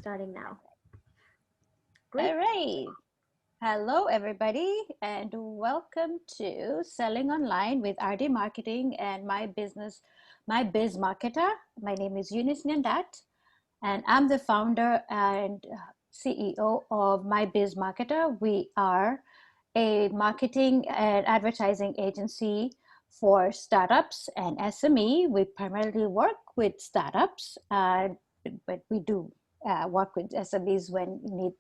Starting now. Great. All right. Hello, everybody, and welcome to Selling Online with Ardy Marketing and MyBizMarketer. My name is Eunice, and I'm the founder and CEO of MyBizMarketer. We are a marketing and advertising agency for startups and SME. We primarily work with startups, but we do work with SMEs when need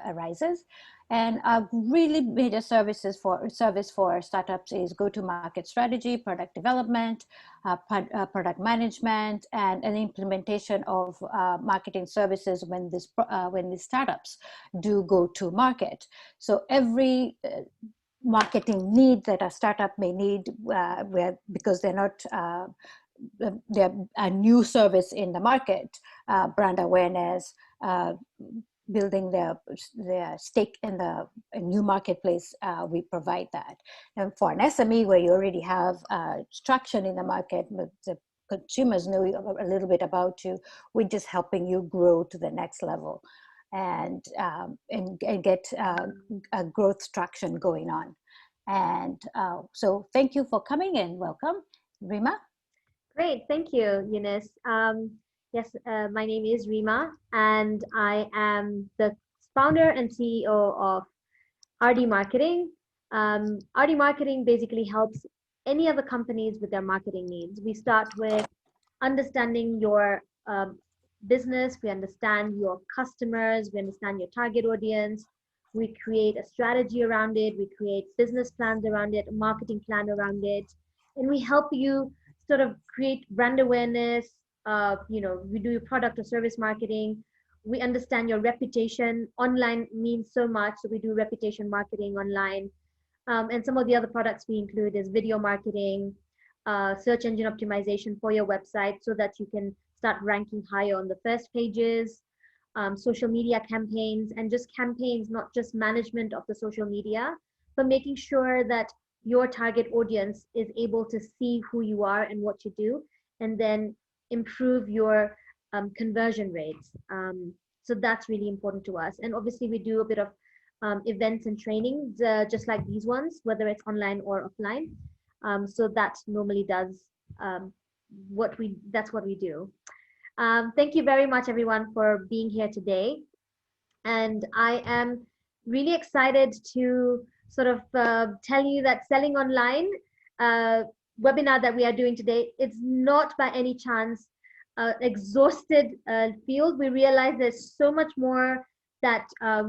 arises. And a really major service for startups is go-to-market strategy, product development, product management, and an implementation of marketing services when these startups do go to market. So every marketing need that a startup may need, because they're not they're a new service in the market, brand awareness, building their stake in a new marketplace, we provide that. And for an SME where you already have traction in the market, the consumers know a little bit about you, we're just helping you grow to the next level and get a growth traction going on. And so thank you for coming in. Welcome, Reema. Great. Thank you, Eunice. Yes, my name is Reema, and I am the founder and CEO of Ardy Marketing. Ardy Marketing basically helps any other companies with their marketing needs. We start with understanding your business, we understand your customers, we understand your target audience. We create a strategy around it, we create business plans around it, a marketing plan around it, and we help you sort of create brand awareness. We do product or service marketing. We understand your reputation. Online means so much, so we do reputation marketing online. And some of the other products we include is video marketing, search engine optimization for your website so that you can start ranking higher on the first pages, social media campaigns, and just campaigns, not just management of the social media, but making sure that your target audience is able to see who you are and what you do, and then improve your conversion rates. So that's really important to us. And obviously we do a bit of events and trainings, just like these ones, whether it's online or offline. So that normally does that's what we do. Thank you very much, everyone, for being here today. And I am really excited to sort of tell you that Selling Online webinar that we are doing today, it's not by any chance exhausted field. We realize there's so much more that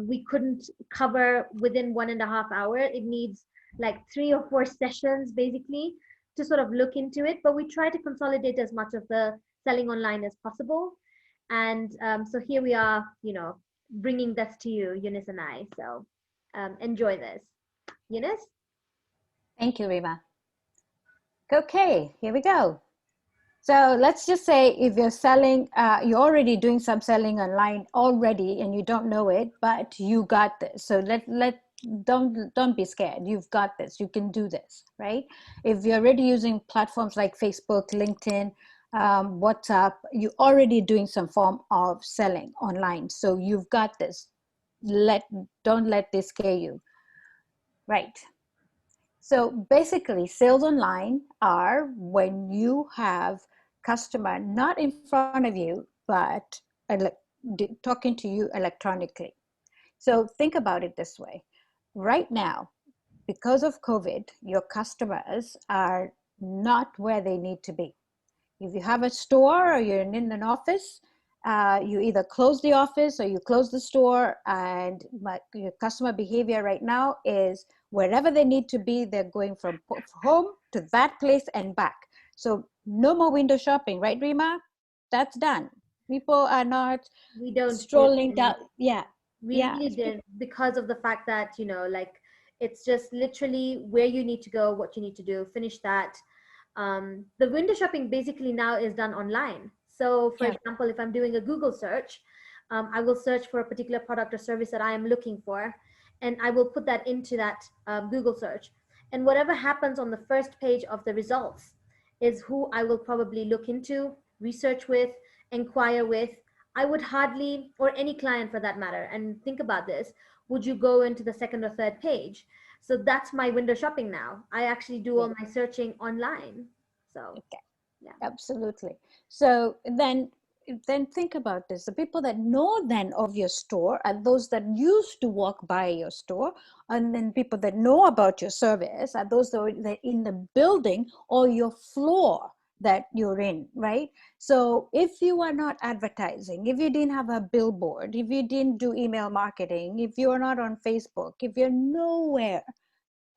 we couldn't cover within 1.5 hours. It needs like 3 or 4 sessions basically to sort of look into it, but we try to consolidate as much of the Selling Online as possible. And so here we are, bringing this to you, Eunice and I. So enjoy this. Eunice? Thank you, Reema. Okay, here we go. So let's just say if you're selling, you're already doing some selling online already and you don't know it, but you got this. So don't be scared. You've got this. You can do this, right? If you're already using platforms like Facebook, LinkedIn, WhatsApp, you're already doing some form of selling online. So you've got this. Don't let this scare you. Right. So basically, sales online are when you have customer not in front of you, but talking to you electronically. So think about it this way. Right now, because of COVID, your customers are not where they need to be. If you have a store or you're in an office, you either close the office or you close the store, and your customer behavior right now is wherever they need to be, they're going from home to that place and back. So no more window shopping, right, Reema? That's done. People are not strolling down. Yeah. We really did, because of the fact that, it's just literally where you need to go, what you need to do, finish that. The window shopping basically now is done online. So for example, if I'm doing a Google search, I will search for a particular product or service that I am looking for, and I will put that into that Google search. And whatever happens on the first page of the results is who I will probably look into, research with, inquire with, I would hardly, or any client for that matter, and think about this, would you go into the second or third page? So that's my window shopping now. I actually do all Right. my searching online. So, Okay. yeah. Absolutely. So then think about this. The people that know then of your store are those that used to walk by your store, and then people that know about your service are those that are in the building or your floor that you're in, right? So if you are not advertising, if you didn't have a billboard, if you didn't do email marketing, if you're not on Facebook, if you're nowhere,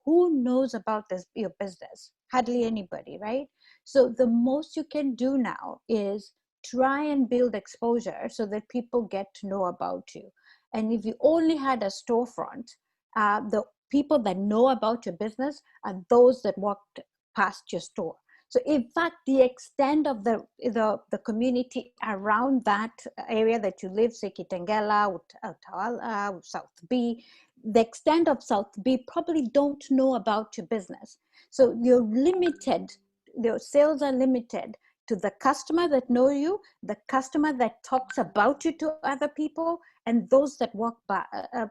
who knows about this your business? Hardly anybody, right? So the most you can do now is try and build exposure so that people get to know about you. And if you only had a storefront, the people that know about your business are those that walked past your store. So in fact, the extent of the community around that area that you live, say Kitengela, Utawala, South B, the extent of South B probably don't know about your business. So you're limited, your sales are limited to the customer that know you, the customer that talks about you to other people, and those that walk by,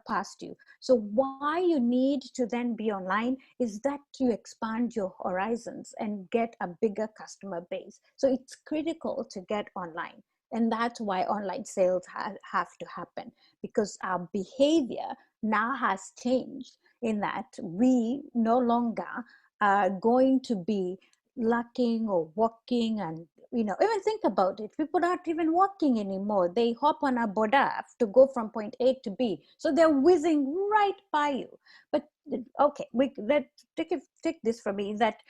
past you. So why you need to then be online is that you expand your horizons and get a bigger customer base. So it's critical to get online. And that's why online sales have to happen, because our behavior now has changed in that we no longer are going to be lacking or walking. And even think about it, people aren't even walking anymore. They hop on a bodaf to go from point A to B, so they're whizzing right by you. But okay, let's take this from me, that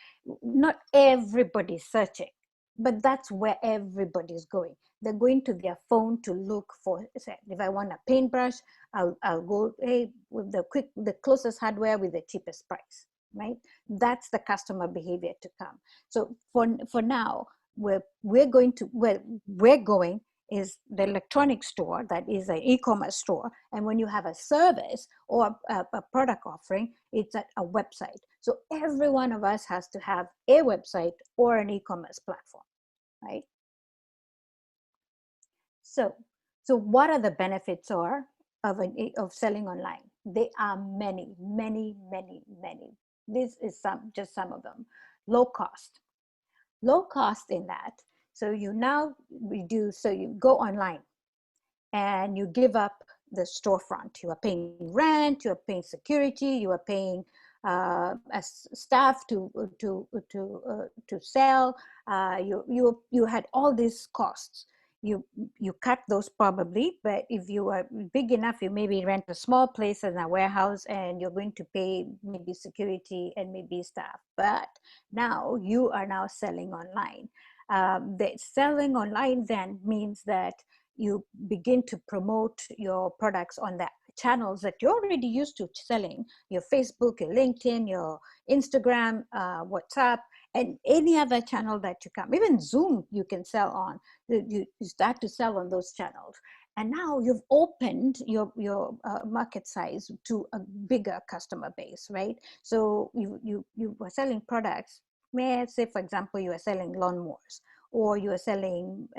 not everybody's searching, but that's where everybody's going. They're going to their phone to look for, say, if I want a paintbrush, I'll go, hey, with the closest hardware with the cheapest price, right? That's the customer behavior to come. So for now, we're going to, where we're going is the electronic store, that is an e-commerce store. And when you have a service or a product offering, it's at a website. So every one of us has to have a website or an e-commerce platform, right? So what are the benefits of selling online? They are many, many, many, many. This is just some of them. Low cost. Low cost in that. So you now reduce, so you go online and you give up the storefront. You are paying rent, you are paying security, you are paying staff to sell. You had all these costs. You cut those probably, but if you are big enough, you maybe rent a small place in a warehouse, and you're going to pay maybe security and maybe staff. But now you are now selling online. The selling online then means that you begin to promote your products on the channels that you're already used to selling, your Facebook, your LinkedIn, your Instagram, WhatsApp, and any other channel that you come. Even Zoom you can sell on. You start to sell on those channels. And now you've opened your market size to a bigger customer base, right? So you were selling products. May I say, for example, you are selling lawnmowers, or you are selling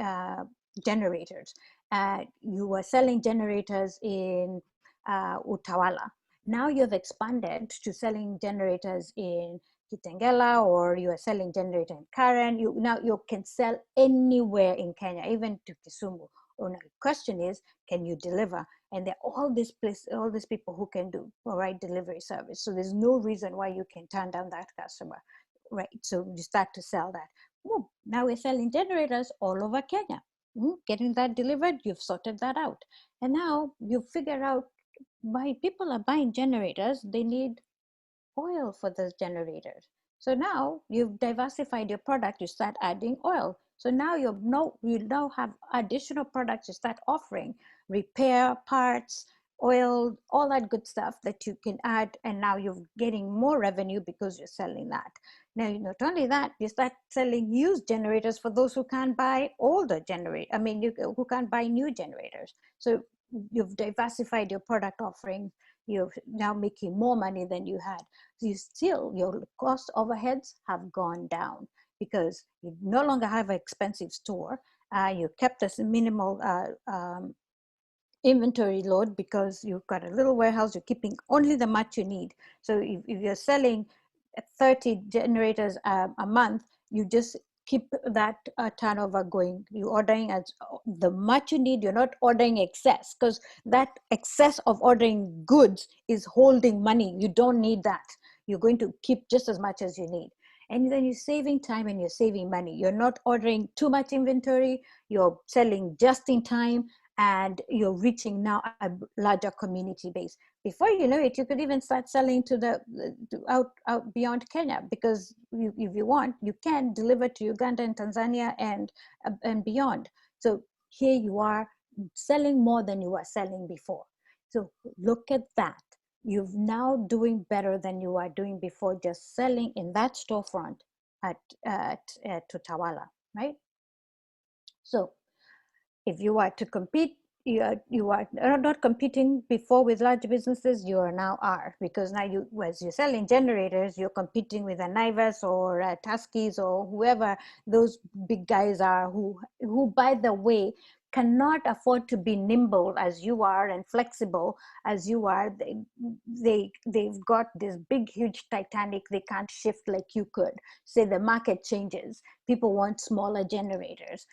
generators. You were selling generators in Utawala. Now you've expanded to selling generators in Kitengela, or you are selling generator in Karen. Now you can sell anywhere in Kenya, even to Kisumu. Oh, no, the question is, can you deliver? And there are all these people who can provide delivery service. So there's no reason why you can turn down that customer, right? So you start to sell that. Oh, now we're selling generators all over Kenya. Getting that delivered, you've sorted that out. And now you figure out why people are buying generators. They need oil for those generators. So now you've diversified your product, you start adding oil. So now you now have additional products you start offering, repair parts, oil, all that good stuff that you can add. And now you're getting more revenue because you're selling that. Now, not only that, you start selling used generators for those who can't buy older generators. Who can't buy new generators. So you've diversified your product offering. You're now making more money than you had. Your cost overheads have gone down because you no longer have an expensive store. You kept a minimal inventory load because you've got a little warehouse, you're keeping only the much you need. So if you're selling 30 generators a month, you just keep that turnover going. You're ordering as the much you need. You're not ordering excess, because that excess of ordering goods is holding money. You don't need that. You're going to keep just as much as you need. And then you're saving time and you're saving money. You're not ordering too much inventory. You're selling just in time, and you're reaching now a larger community base. Before you know it, you could even start selling to out beyond Kenya, because if you want, you can deliver to Uganda and Tanzania and beyond. So here you are selling more than you were selling before. So look at that. You're now doing better than you were doing before, just selling in that storefront at Tutawala, right? So if you are to compete, you are not competing before with large businesses, you are now are, because now you, as you're selling generators, you're competing with a Nivus or a Tuskies or whoever those big guys are, who by the way cannot afford to be nimble as you are and flexible as you are. They've got this big huge Titanic, they can't shift like you could. Say the market changes, people want smaller generators.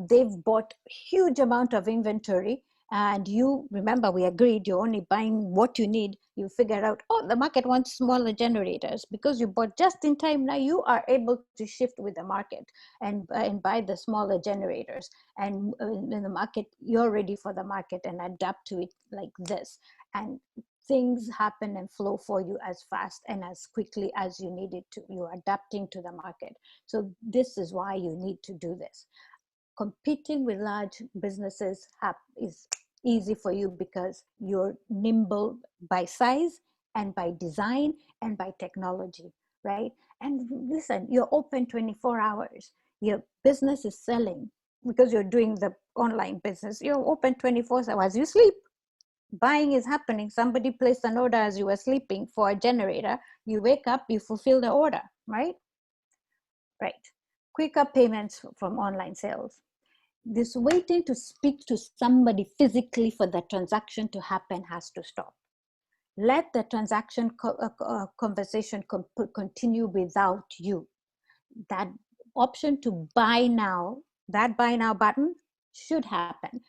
They've bought huge amount of inventory, and you remember we agreed you're only buying what you need. You figure out, oh, the market wants smaller generators. Because you bought just in time, now you are able to shift with the market and buy the smaller generators, and in the market, you're ready for the market and adapt to it like this, and things happen and flow for you as fast and as quickly as you need it to. You're adapting to the market. So this is why you need to do this. Competing with large businesses is easy for you because you're nimble by size and by design and by technology, right? And listen, you're open 24 hours. Your business is selling because you're doing the online business. You're open 24 hours. You sleep. Buying is happening. Somebody placed an order as you were sleeping for a generator. You wake up, you fulfill the order, right? Right. Quicker payments from online sales. This waiting to speak to somebody physically for the transaction to happen has to stop. Let the transaction conversation continue without you. That option to buy now, that buy now button should happen,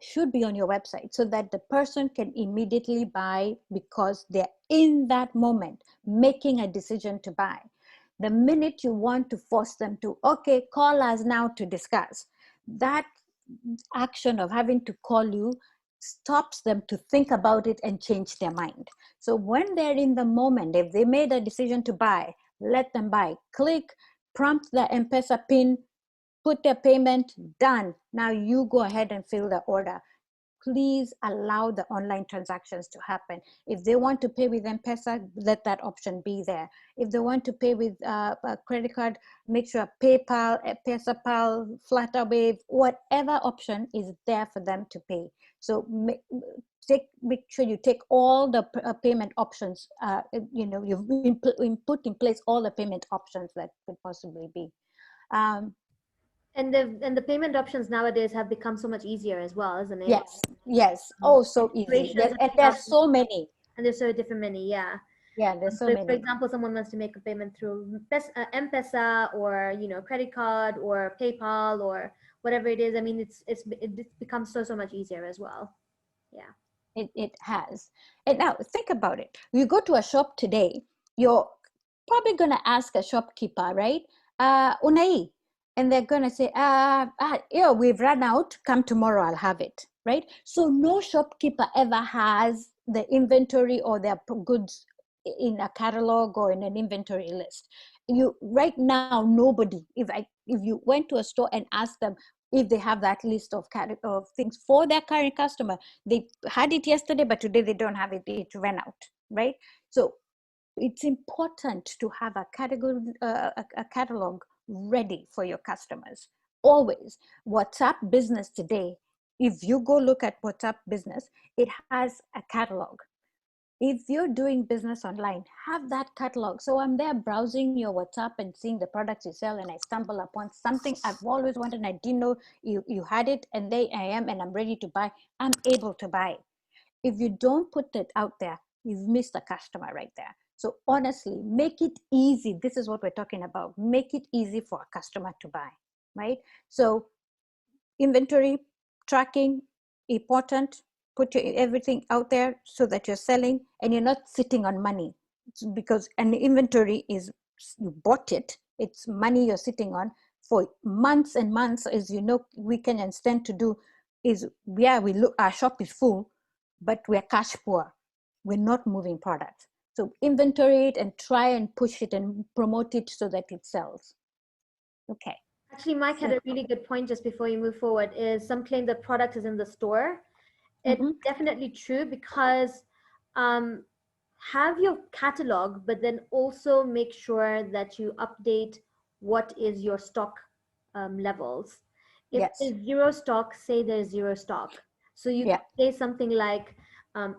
should be on your website, so that the person can immediately buy because they're in that moment making a decision to buy. The minute you want to force them to, okay, call us now to discuss, that action of having to call you stops them to think about it and change their mind. So when they're in the moment, if they made a decision to buy, let them buy. Click, prompt the M-Pesa PIN, put their payment, done. Now you go ahead and fill the order. Please allow the online transactions to happen. If they want to pay with M-Pesa, let that option be there. If they want to pay with a credit card, make sure PayPal, PesaPal, Flutterwave, whatever option is there for them to pay. So make sure you take all the payment options. You've put in place all the payment options that could possibly be. And the payment options nowadays have become so much easier as well, isn't it? Yes. Oh, so easy. Yes, and there's so many. And there's so different many, yeah. Yeah, there's so So many. for example, someone wants to make a payment through M-Pesa or credit card or PayPal or whatever it is. I mean, it's become so much easier as well. Yeah. It has. And now think about it. You go to a shop today, you're probably going to ask a shopkeeper, right? Unai. And they're going to say, we've run out. Come tomorrow, I'll have it, right? So no shopkeeper ever has the inventory or their goods in a catalog or in an inventory list. You right now, nobody, if you went to a store and asked them if they have that list of things for their current customer, they had it yesterday, but today they don't have it, it ran out, right? So it's important to have a catalog ready for your customers. Always. WhatsApp Business today, if you go look at WhatsApp Business, it has a catalog. If you're doing business online, have that catalog. So I'm there browsing your WhatsApp and seeing the products you sell, and I stumble upon something I've always wanted and I didn't know you had it, and there I am and I'm ready to buy. I'm able to buy. If you don't put it out there, you've missed a customer right there. So honestly, make it easy. This is what we're talking about. Make it easy for a customer to buy, right? So inventory tracking, important. Put everything out there so that you're selling and you're not sitting on money, because an inventory is, you bought it, it's money you're sitting on for months and months. As you know, we Kenyans tend to do is, yeah, we look, our shop is full, but we're cash poor, we're not moving products. So inventory it and try and push it and promote it so that it sells. Okay. Actually, Mike had So, a really good point just before you move forward, is some claim the product is in the store. It's mhm, definitely true, because um, have your catalog, but then also make sure that you update what is your stock levels. If yes, there's zero stock, say there's zero stock. So you yeah, could say something like,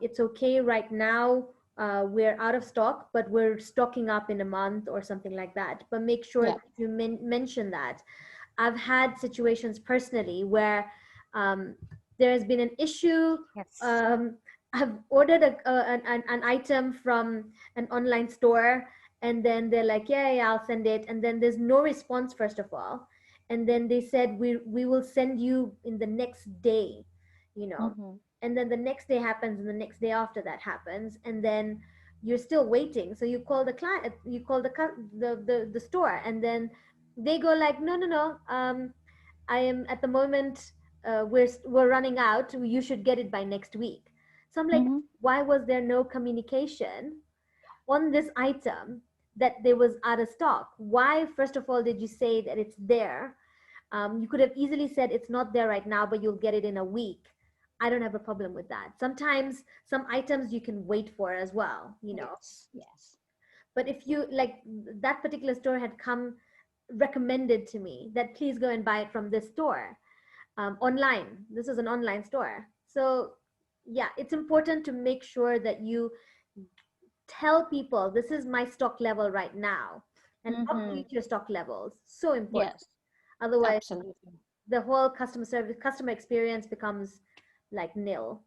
it's okay right now, we're out of stock, but we're stocking up in a month or something like that. But make sure yeah, that you mention that. I've had situations personally where there has been an issue. yes, Um, I've ordered an item from an online store, and then they're like, yeah, yeah, I'll send it. And then there's no response, first of all. And then they said, we will send you in the next day, you know. mm-hmm, And then the next day happens, and the next day after that happens. And then you're still waiting. So you call the client, you call the store, and then they go like, no, no, no. I am at the moment, we're running out. You should get it by next week. So I'm like, mm-hmm, why was there no communication on this item that there was out of stock? Why, first of all, did you say that it's there? You could have easily said it's not there right now, but you'll get it in a week. I don't have a problem with that. Sometimes some items you can wait for as well, you know. yes, yes, But if you like, that particular store had come recommended to me that please go and buy it from this store, online. This is an online store. So, yeah, it's important to make sure that you tell people this is my stock level right now, and mm-hmm, update your stock levels. So important. yes, Otherwise, absolutely. the whole customer experience becomes like nil.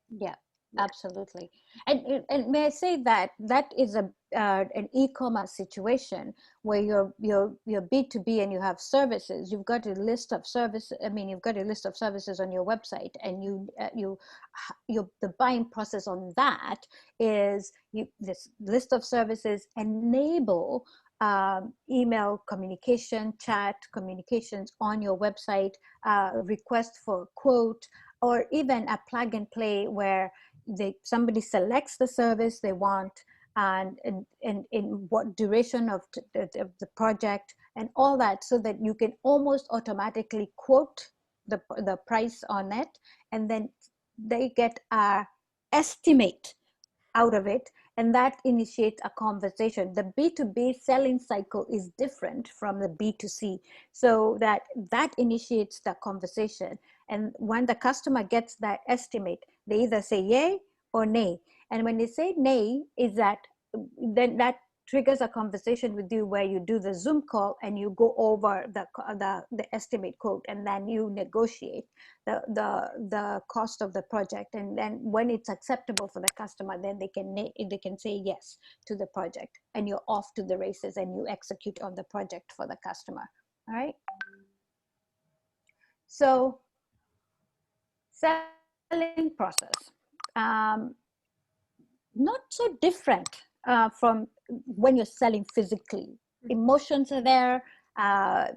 Yeah, Yeah. absolutely. And may I say that that is a an e-commerce situation where you're B2B and you have services. You've got a list of services. I mean, you've got a list of services on your website, and the buying process on that is this list of services enable email communication, chat communications on your website, request for quote, or even a plug and play where somebody selects the service they want, and in what duration of the project and all that, so that you can almost automatically quote the price on it, and then they get a estimate out of it, and that initiates a conversation. The B2B selling cycle is different from the B2C, so that initiates the conversation. And when the customer gets that estimate, they either say yay or nay. And when they say nay, is that then that triggers a conversation with you where you do the Zoom call and you go over the estimate quote, and then you negotiate the cost of the project. And then when it's acceptable for the customer, then they can say yes to the project, and you're off to the races and you execute on the project for the customer. All right. So selling process, not so different from when you're selling physically. Emotions are there, uh,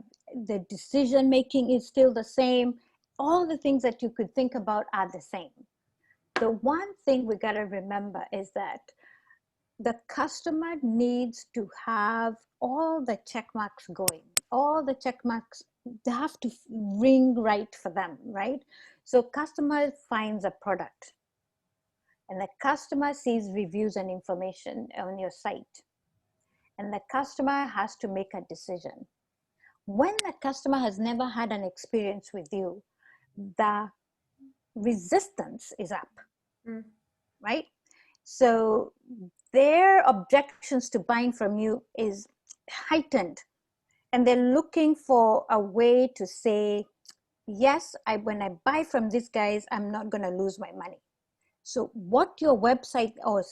the decision making is still the same. All the things that you could think about are the same. The one thing we got to remember is that the customer needs to have all the check marks going. All the check marks, they have to ring right for them, right? So customer finds a product, and the customer sees reviews and information on your site, and the customer has to make a decision. When the customer has never had an experience with you, the resistance is up, Mm. right? So their objections to buying from you is heightened, and they're looking for a way to say, yes, when I buy from these guys, I'm not going to lose my money. So what your website or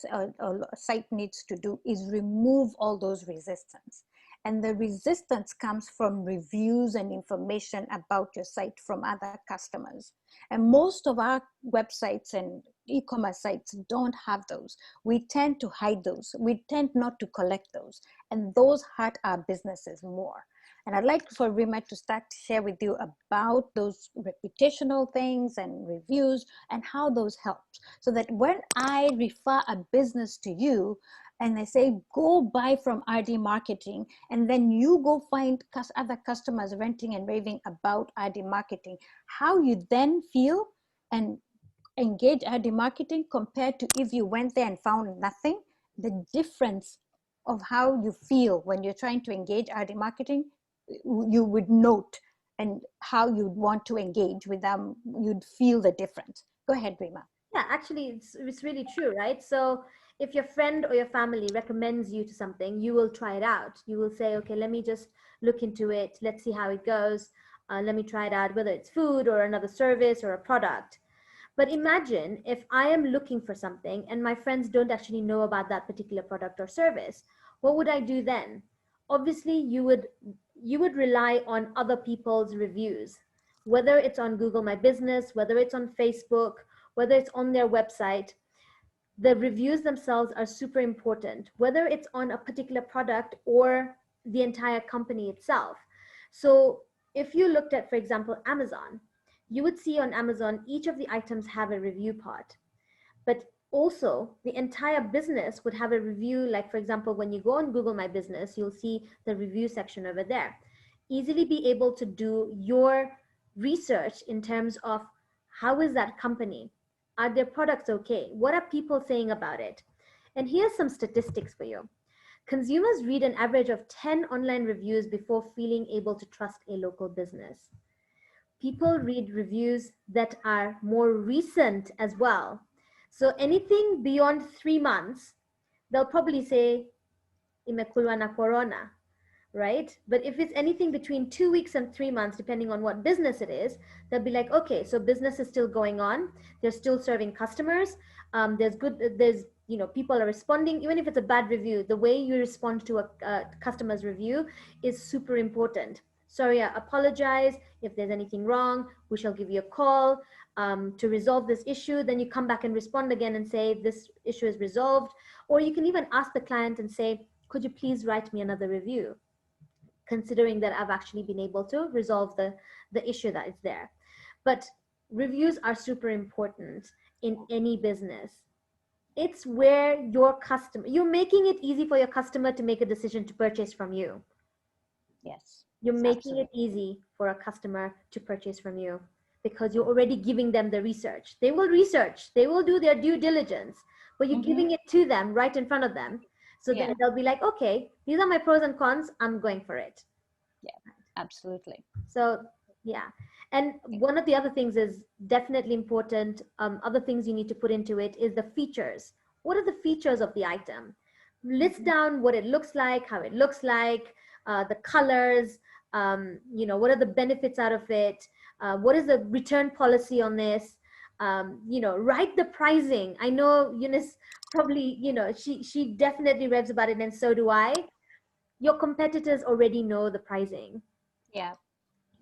site needs to do is remove all those resistance. And the resistance comes from reviews and information about your site from other customers. And most of our websites and e-commerce sites don't have those. We tend to hide those. We tend not to collect those. And those hurt our businesses more. And I'd like for Reema to start to share with you about those reputational things and reviews and how those help. So that when I refer a business to you and I say, go buy from Ardy Marketing, and then you go find other customers ranting and raving about Ardy Marketing, how you then feel and engage Ardy Marketing compared to if you went there and found nothing, the difference of how you feel when you're trying to engage Ardy Marketing, you would note, and how you'd want to engage with them, you'd feel the difference. Go ahead, Reema. Yeah, actually, it's really true, right? So if your friend or your family recommends you to something, you will try it out. You will say, okay, let me just look into it. Let's see how it goes. Let me try it out, whether it's food or another service or a product. But imagine if I am looking for something and my friends don't actually know about that particular product or service. What would I do then? Obviously, you would rely on other people's reviews, whether it's on Google My Business, whether it's on Facebook, whether it's on their website. The reviews themselves are super important, whether it's on a particular product or the entire company itself. So if you looked at, for example, Amazon, you would see on Amazon, each of the items have a review part, but also the entire business would have a review. Like, for example, when you go on Google My Business, you'll see the review section over there. Easily be able to do your research in terms of how is that company? Are their products okay? What are people saying about it? And here's some statistics for you. Consumers read an average of 10 online reviews before feeling able to trust a local business. People read reviews that are more recent as well. So anything beyond 3 months, they'll probably say, imekulwa na corona, right? But if it's anything between 2 weeks and 3 months, depending on what business it is, they'll be like, okay, so business is still going on. They're still serving customers. People are responding. Even if it's a bad review, the way you respond to a customer's review is super important. Sorry, I apologize. If there's anything wrong, we shall give you a call to resolve this issue. Then you come back and respond again and say, this issue is resolved. Or you can even ask the client and say, could you please write me another review, considering that I've actually been able to resolve the issue that is there. But reviews are super important in any business. It's where you're making it easy for your customer to make a decision to purchase from you. Yes. You're making it Absolutely. easy for a customer to purchase from you because you're already giving them the research. They will research, they will do their due diligence, but you're giving it to them right in front of them. So Yeah. they'll be like, okay, these are my pros and cons, I'm going for it. Yeah. Absolutely. So yeah. And one of the other things is definitely important. Other things you need to put into it is the features. What are the features of the item? List down what it looks like, how it looks like, the colors, what are the benefits out of it? What is the return policy on this? Write the pricing. I know Eunice probably, she definitely reads about it, and so do I. Your competitors already know the pricing. Yeah.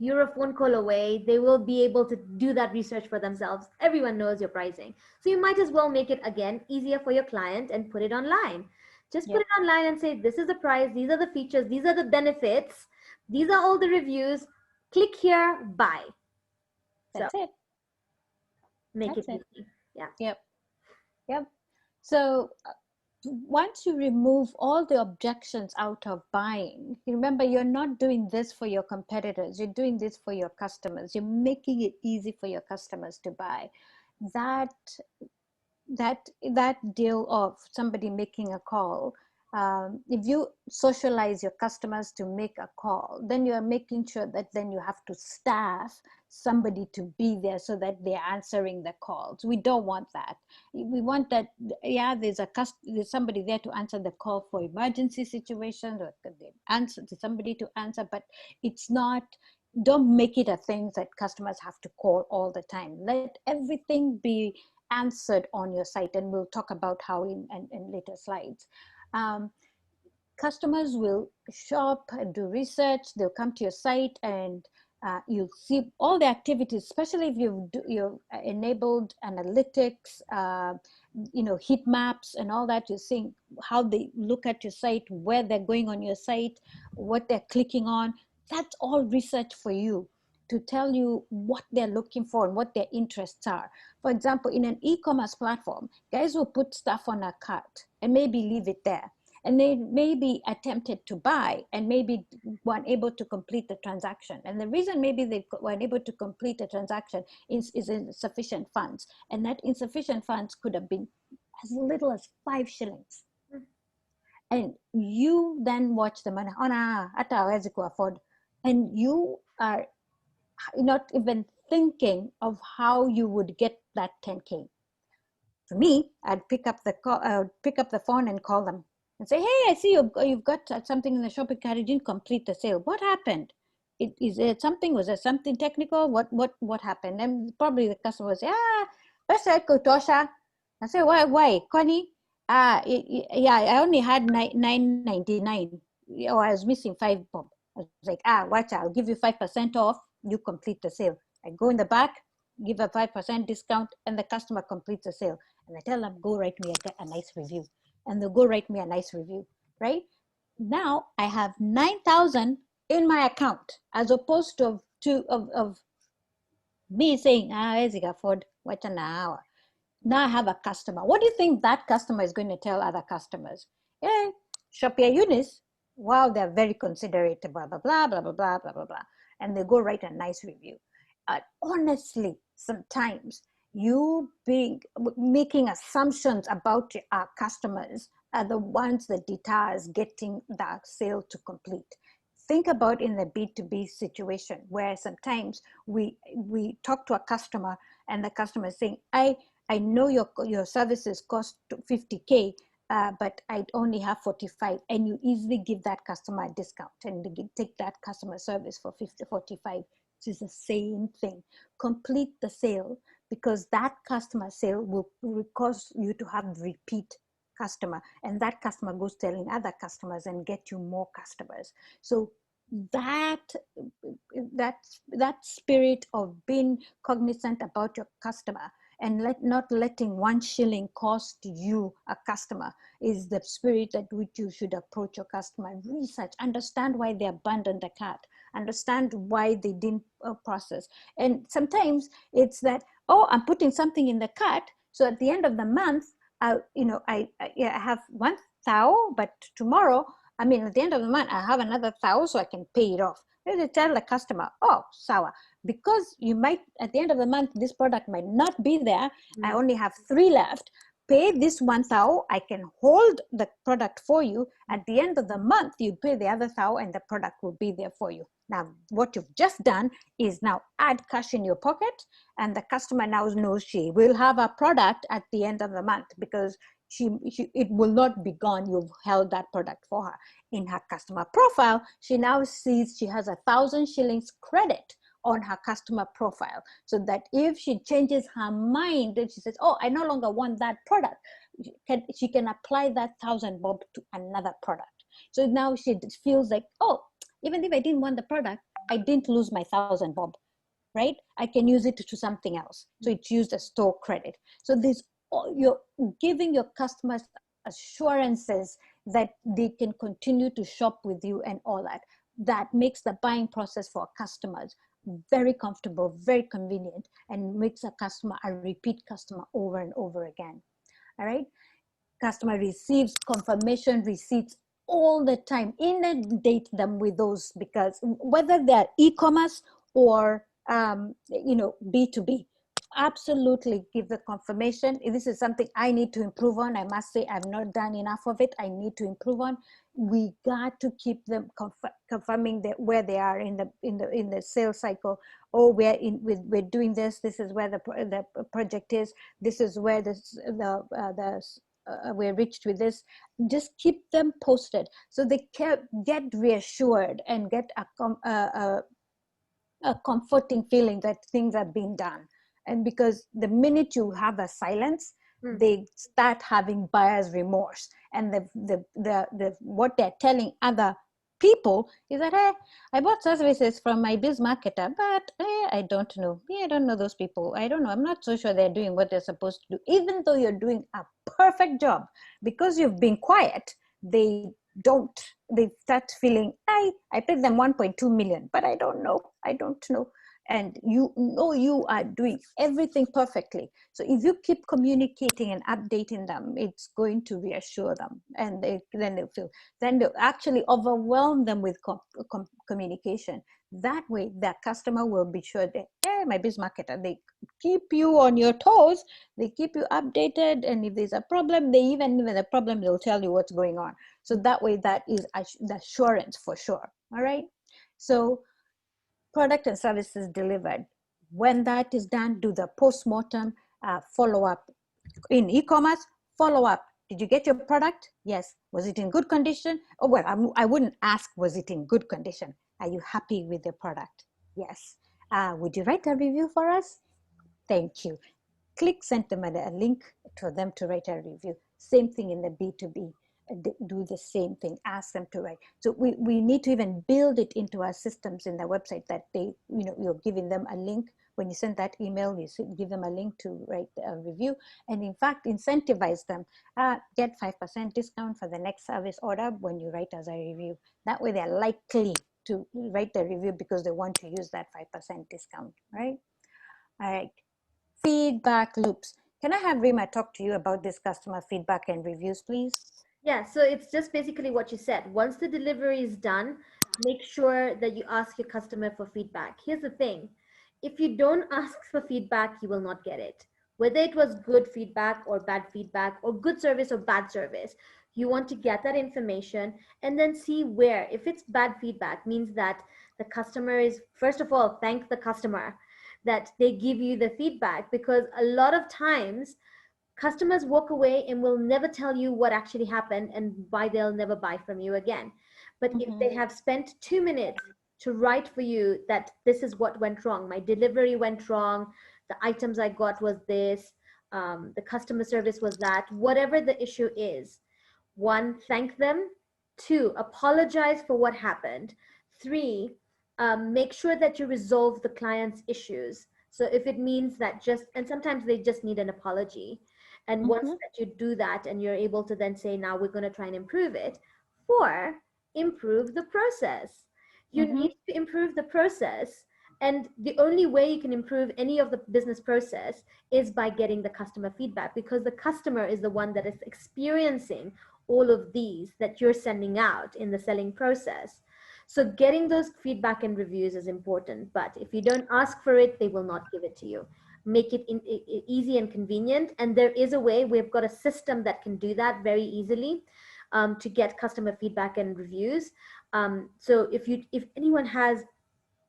You're a phone call away. They will be able to do that research for themselves. Everyone knows your pricing. So you might as well make it, again, easier for your client and put it online. Just put Yep. it online and say, this is the price, these are the features, these are the benefits, these are all the reviews. Click here, buy. So That's it. make it That's it. easy. Yeah. Yep. Yep. So once you remove all the objections out of buying, remember, you're not doing this for your competitors. You're doing this for your customers. You're making it easy for your customers to buy. That that deal of somebody making a call, if you socialize your customers to make a call, then you are making sure that then you have to staff somebody to be there so that they're answering the calls. We don't want that. We want that, yeah, there's somebody there to answer the call for emergency situations, or somebody to answer, but it's not, don't make it a thing that customers have to call all the time. Let everything be answered on your site, and we'll talk about how in later slides. Customers will shop and do research. They'll come to your site, and you'll see all the activities, especially if you've enabled analytics, heat maps and all that. You're seeing how they look at your site, where they're going on your site, what they're clicking on. That's all research for you to tell you what they're looking for and what their interests are. For example, in an e-commerce platform, guys will put stuff on a cart and maybe leave it there. And they may be attempted to buy and maybe weren't able to complete the transaction. And the reason maybe they weren't able to complete the transaction is insufficient funds. And that insufficient funds could have been as little as 5 shillings. And you then watch them and, oh, nah, ata hawezi afford. And you are not even thinking of how you would get that 10K. For me, I'd pick up the phone and call them and say, hey, I see you've got something in the shopping cart. You didn't complete the sale. What happened? Was there something technical? What happened? And probably the customer will say, best I could Tosha. I say, why? Connie? Yeah, I only had $9.99. Oh, I was missing 5 bob. I was like, watch, I'll give you 5% off. You complete the sale. I go in the back, give a 5% discount, and the customer completes the sale. And I tell them, go write me a nice review. And they'll go write me a nice review, right? Now I have 9,000 in my account, as opposed to me saying, as you afford, watch an hour. Now I have a customer. What do you think that customer is going to tell other customers? Yeah, shop here, Eunice. Wow, they're very considerate, blah, blah, blah, blah, blah, blah, blah, blah, blah. And they go write a nice review. Honestly, sometimes you making assumptions about our customers are the ones that deters getting the sale to complete. Think about in the B2B situation, where sometimes we talk to a customer and the customer is saying, I know your services cost 50K, but I only have 45, and you easily give that customer a discount and take that customer service for 45. Is the same thing. Complete the sale, because that customer sale will cause you to have repeat customer, and that customer goes telling other customers and get you more customers. So that spirit of being cognizant about your customer and not letting 1 shilling cost you a customer is the spirit at which you should approach your customer. Research, understand why they abandoned the cart, understand why they didn't process. And sometimes it's that, I'm putting something in the cart, so at the end of the month, I have 1,000, but tomorrow, at the end of the month, I have another 1,000, so I can pay it off. They tell the customer, sawa, because you might, at the end of the month, this product might not be there. I only have 3 left. Pay this 1,000. I can hold the product for you. At the end of the month, you pay the other 1,000, and the product will be there for you. Now, what you've just done is now add cash in your pocket, and the customer now knows she will have a product at the end of the month, because it will not be gone. You've held that product for her. In her customer profile, she now sees she has 1,000 shillings credit on her customer profile, so that if she changes her mind and she says, I no longer want that product, she can apply that 1,000 bob to another product. So now she feels like, even if I didn't want the product, I didn't lose my 1,000 bob, right? I can use it to something else. So it's used as store credit. So you're giving your customers assurances that they can continue to shop with you and all that. That makes the buying process for customers very comfortable, very convenient, and makes a customer a repeat customer over and over again. All right. Customer receives confirmation receipts all the time. Inundate them with those, because whether they're e-commerce or B2B, absolutely give the confirmation. This is something I need to improve on. I must say I've not done enough of it. I need to improve on. We got to keep them confirming that where they are in the sales cycle. Oh, we're doing this. This is where the project is. This is where we're reached with this. Just keep them posted so they can get reassured and get a comforting feeling that things are being done. And because the minute you have a silence, they start having buyer's remorse, and the what they're telling other people is that, hey, I bought services from MyBizMarketer, but I don't know. I don't know those people. I don't know. I'm not so sure they're doing what they're supposed to do, even though you're doing a perfect job. Because you've been quiet, they don't. They start feeling, I paid them 1.2 million, but I don't know. And you know you are doing everything perfectly. So if you keep communicating and updating them, it's going to reassure them, and then they'll actually overwhelm them with communication. That way, that customer will be sure that, hey, MyBizMarketer, they keep you on your toes, they keep you updated, and if there's a problem, even a problem, they'll tell you what's going on. So that way, that is the assurance for sure. All right. So product and services delivered. When that is done, do the post-mortem follow-up. In e-commerce, follow-up. Did you get your product? Yes. Was it in good condition? Oh, well, I wouldn't ask, was it in good condition? Are you happy with the product? Yes. Would you write a review for us? Thank you. Send them a link for them to write a review. Same thing in the B2B. Do the same thing, ask them to write. So we need to even build it into our systems in the website, that you're giving them a link. When you send that email, you give them a link to write a review, and in fact incentivize them. Get 5% discount for the next service order when you write us a review. That way they're likely to write the review because they want to use that 5% discount, right? All right. Feedback loops. Can I have Reema talk to you about this customer feedback and reviews, please? Yeah, so it's just basically what you said. Once the delivery is done, make sure that you ask your customer for feedback. Here's the thing. If you don't ask for feedback, you will not get it. Whether it was good feedback or bad feedback, or good service or bad service, you want to get that information and then see where. If it's bad feedback, means that the customer is, first of all, thank the customer that they give you the feedback, because a lot of times customers walk away and will never tell you what actually happened and why they'll never buy from you again. But if they have spent 2 minutes to write for you that this is what went wrong, my delivery went wrong, the items I got was this, the customer service was that, whatever the issue is, one, thank them. Two, apologize for what happened. Three, make sure that you resolve the client's issues. So if it means that and sometimes they just need an apology. And once that you do that and you're able to then say, now we're going to try and improve it. Four, improve the process. You need to improve the process. And the only way you can improve any of the business process is by getting the customer feedback, because the customer is the one that is experiencing all of these that you're sending out in the selling process. So getting those feedback and reviews is important, but if you don't ask for it, they will not give it to you. Make it easy and convenient. And there is a way, we've got a system that can do that very easily, to get customer feedback and reviews. So if anyone has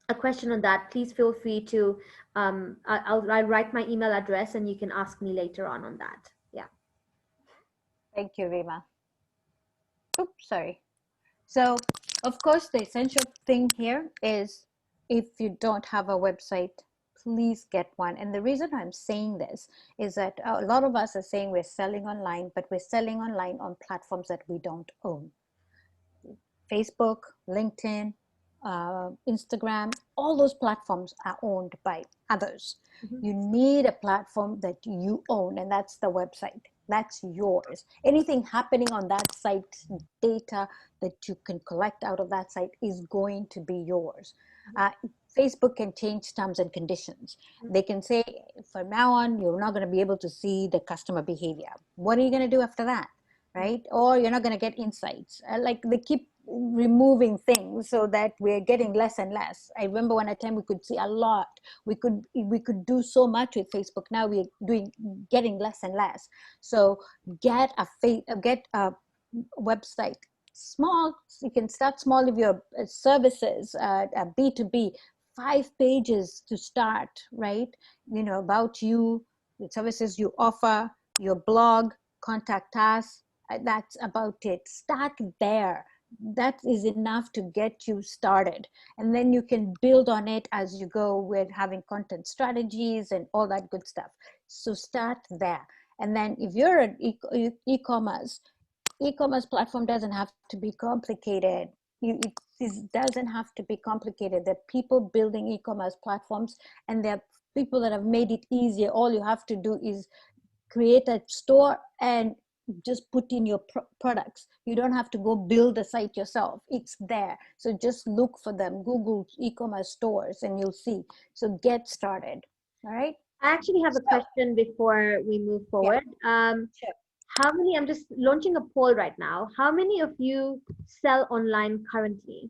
a question on that, please feel free to, I'll write my email address and you can ask me later on that. Yeah. Thank you, Reema. Oops, sorry. So, of course, the essential thing here is, if you don't have a website, please get one. And the reason I'm saying this is that a lot of us are saying we're selling online, but we're selling online on platforms that we don't own. Facebook, LinkedIn, Instagram, all those platforms are owned by others. You need a platform that you own, and that's the website. That's yours. Anything happening on that site, data that you can collect out of that site, is going to be yours. Facebook can change terms and conditions. They can say, from now on, you're not going to be able to see the customer behavior. What are you going to do after that? Right? Or you're not going to get insights. Like, they keep removing things so that we're getting less and less. I remember when a time we could see a lot, we could do so much with Facebook. Now we're getting less and less. So get a website small. You can start small if your services, B2b, 5 pages to start, right? About you, the services you offer, your blog, contact us. That's about it. Start there. That is enough to get you started, and then you can build on it as you go with having content strategies and all that good stuff. So start there. And then if you're an e-commerce platform, doesn't have to be complicated. It doesn't have to be complicated. There are people building e-commerce platforms, and there are people that have made it easier. All you have to do is create a store and just put in your products. You don't have to go build the site yourself. It's there. So just look for them. Google e-commerce stores and you'll see. So get started. All right. I actually have a question before we move forward. Sure. How many, I'm just launching a poll right now. How many of you sell online currently?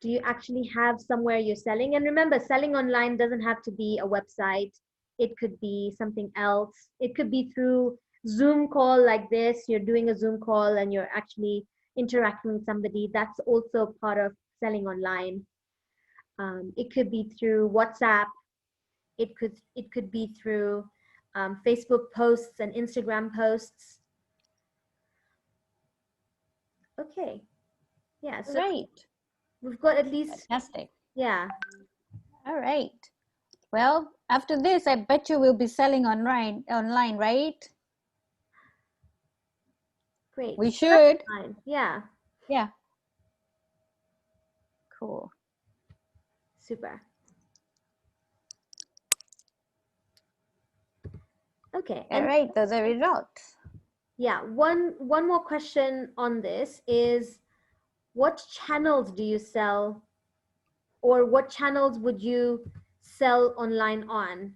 Do you actually have somewhere you're selling? And remember, selling online doesn't have to be a website. It could be something else. It could be through Zoom call like this. You're doing a Zoom call and you're actually interacting with somebody. That's also part of selling online. It could be through WhatsApp. It could be through Facebook posts and Instagram posts. Okay. Yeah. So Right. we've got at least, Fantastic. yeah. All right. Well, after this, I bet you will be selling online, right? Great. We So that's should. fine. Yeah. Yeah. Cool. Super. Okay. All And right. Those are results. yeah, one more question on this is, what channels do you sell, or what channels would you sell online on?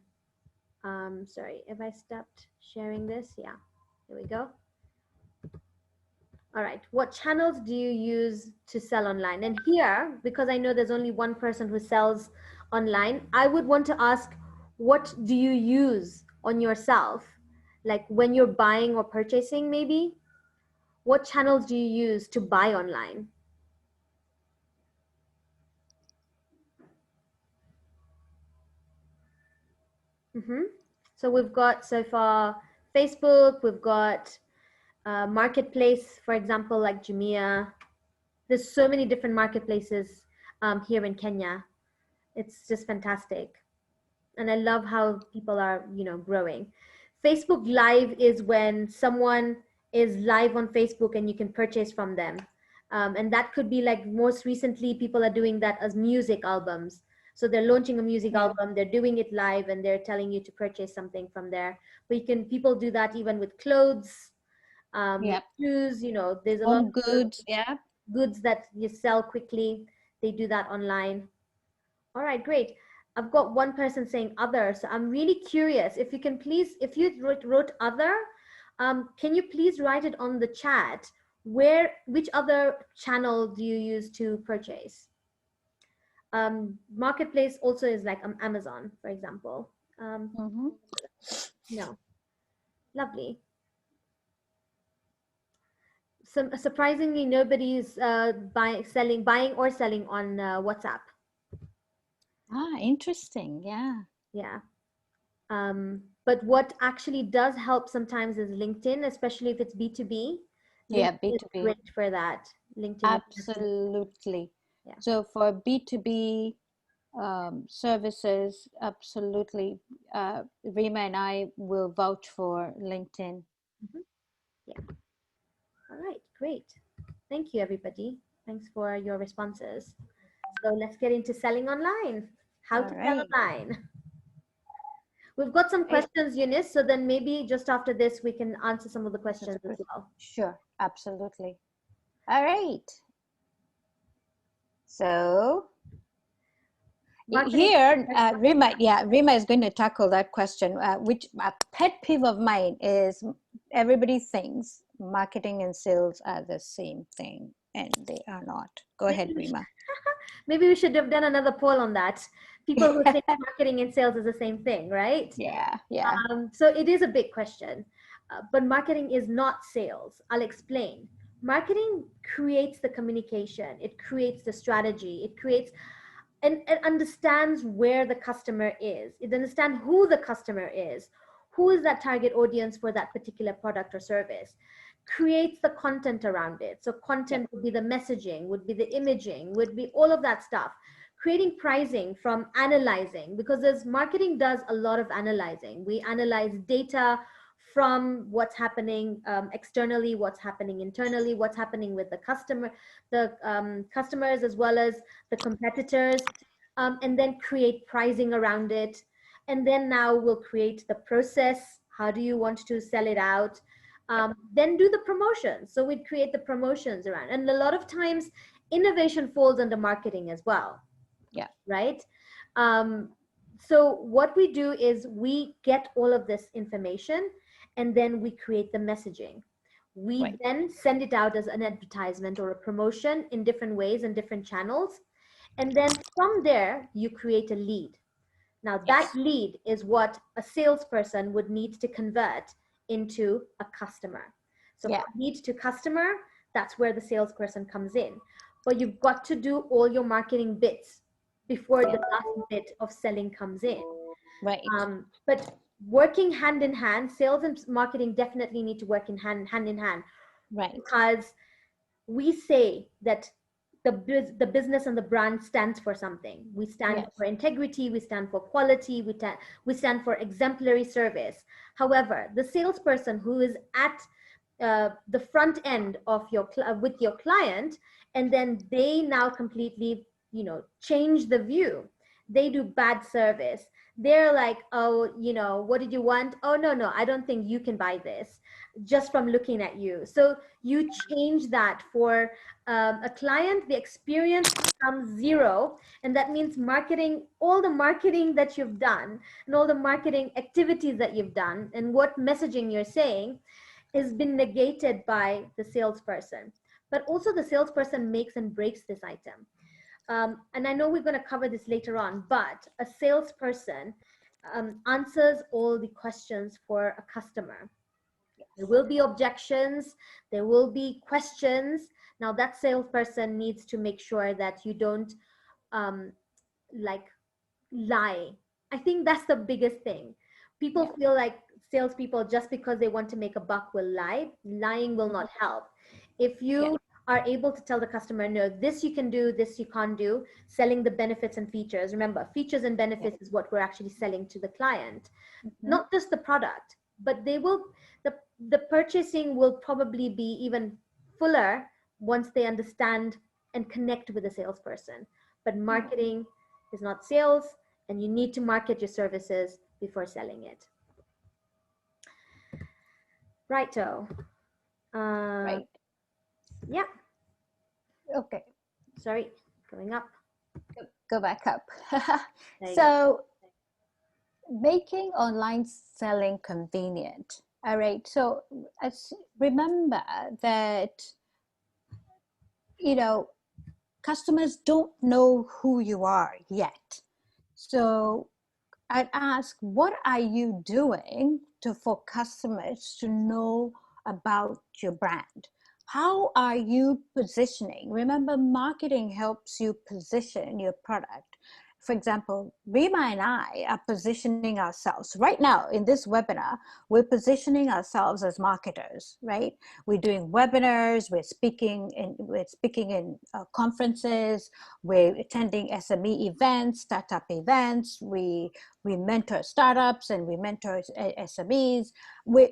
Sorry, if I stopped sharing this, yeah, here we go. All right, what channels do you use to sell online? And here, because I know there's only one person who sells online, I would want to ask, what do you use on yourself? Like when you're buying or purchasing, maybe? What channels do you use to buy online? So we've got so far Facebook, we've got marketplace, for example, like Jumia. There's so many different marketplaces here in Kenya. It's just fantastic. And I love how people are, growing. Facebook Live is when someone is live on Facebook and you can purchase from them. And that could be like, most recently, people are doing that as music albums. So they're launching a music album, they're doing it live, and they're telling you to purchase something from there. But people do that even with clothes, with shoes, there's a lot Home of goods. Yeah. goods that you sell quickly. They do that online. All right, great. I've got one person saying other, so I'm really curious. If you can please, if you wrote other, can you please write it on the chat? Which other channel do you use to purchase? Marketplace also is like Amazon, for example. No, lovely. Surprisingly, nobody's buying or selling on WhatsApp. Ah, interesting. Yeah. Yeah. But what actually does help sometimes is LinkedIn, especially if it's B2B. Yeah, LinkedIn is B2B. great for that. LinkedIn is Absolutely. yeah. So for B2B services, absolutely. Reema and I will vouch for LinkedIn. Yeah. All right, great. Thank you, everybody. Thanks for your responses. So let's get into selling online. How All to sell right. online. We've got some Great. questions, Eunice. So then maybe just after this, we can answer some of the questions as well. Sure, absolutely. All right. So Marketing. Here, Reema is going to tackle that question, which a pet peeve of mine is everybody thinks marketing and sales are the same thing, and they are not. Go ahead, Maybe we should, Reema. maybe we should have done another poll on that. People who think marketing and sales is the same thing, right? Yeah. So it is a big question, but marketing is not sales. I'll explain. Marketing creates the communication, it creates the strategy, it creates and it understands where the customer is. It understands who the customer is, who is that target audience for that particular product or service, creates the content around it. So content would be the messaging, would be the imaging, would be all of that stuff. Creating pricing from analyzing, because there's marketing does a lot of analyzing. We analyze data from what's happening externally, what's happening internally, what's happening with the customers as well as the competitors, and then create pricing around it. And then now we'll create the process. How do you want to sell it out? Then do the promotions. So we'd create the promotions around. And a lot of times innovation falls under marketing as well. Yeah. Right? So what we do is we get all of this information and then we create the messaging. We then send it out as an advertisement or a promotion in different ways and different channels. And then from there, you create a lead. Now that lead is what a salesperson would need to convert into a customer. So lead to customer, that's where the salesperson comes in. But you've got to do all your marketing bits before the last bit of selling comes in. Right. But working hand in hand, sales and marketing definitely need to work in hand in hand. Right. Because we say that the business and the brand stands for something. We stand for integrity, we stand for quality, we stand for exemplary service. However, the salesperson who is at the front end of with your client, and then they now completely, change the view. They do bad service. They're like, oh, what did you want? Oh, no, I don't think you can buy this just from looking at you. So you change that for a client, the experience becomes zero. And that means marketing, all the marketing that you've done and all the marketing activities that you've done and what messaging you're saying has been negated by the salesperson. But also the salesperson makes and breaks this item. And I know we're going to cover this later on, but a salesperson answers all the questions for a customer. There will be objections, there will be questions. Now that salesperson needs to make sure that you don't lie. I think that's the biggest thing. People feel like salespeople, just because they want to make a buck, will lie. Lying will not help. If you are able to tell the customer, no, this you can do, this you can't do, selling the benefits and features. Remember, features and benefits is what we're actually selling to the client, not just the product, but the purchasing will probably be even fuller once they understand and connect with the salesperson. But marketing is not sales, and you need to market your services before selling it. Righto. Right. Yeah. Okay. Sorry, going up. Go back up. So making online selling convenient. All right. So remember that, customers don't know who you are yet. So I'd ask, what are you doing for customers to know about your brand? How are you positioning? Remember, marketing helps you position your product. For example, Reema and I are positioning ourselves right now in this webinar. We're positioning ourselves as marketers, right? We're doing webinars. We're speaking in conferences. We're attending SME events, startup events. We mentor startups and we mentor SMEs. We're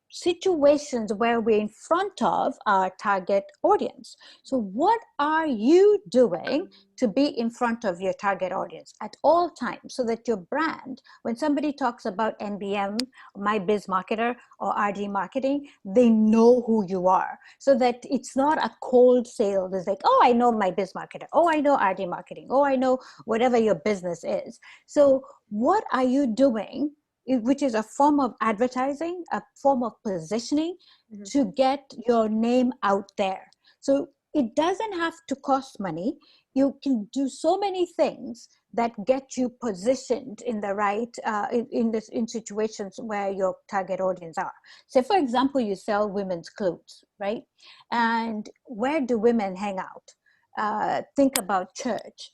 situations where we're in front of our target audience. So what are you doing to be in front of your target audience at all times, so that your brand, when somebody talks about MBM, MyBizMarketer, or RD marketing, they know who you are, so that it's not a cold sale. It's like, oh, I know MyBizMarketer. Oh, I know RD marketing. Oh, I know whatever your business is. So what are you doing, which is a form of advertising, a form of positioning, Mhm. to get your name out there? So it doesn't have to cost money. You can do so many things that get you positioned in the right, in situations where your target audience are. So for example, you sell women's clothes, right? And where do women hang out? Think about church.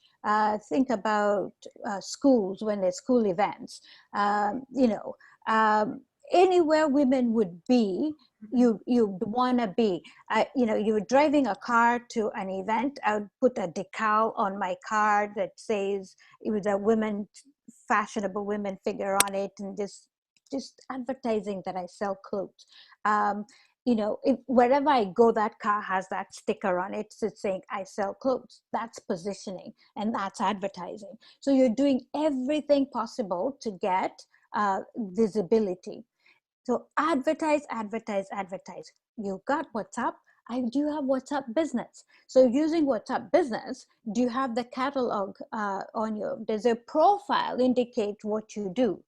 Think about schools when there's school events. You know, anywhere women would be, you'd want to be. You know, you were driving a car to an event, I would put a decal on my car that says it was a women, fashionable women figure on it, and just advertising that I sell clothes. You know, wherever I go, that car has that sticker on it, so it's saying I sell clothes. That's positioning, and that's advertising. So you're doing everything possible to get visibility. So advertise, advertise, advertise. You got WhatsApp. I do have WhatsApp business. So using WhatsApp business, do you have the catalog on your, does a profile indicate what you do?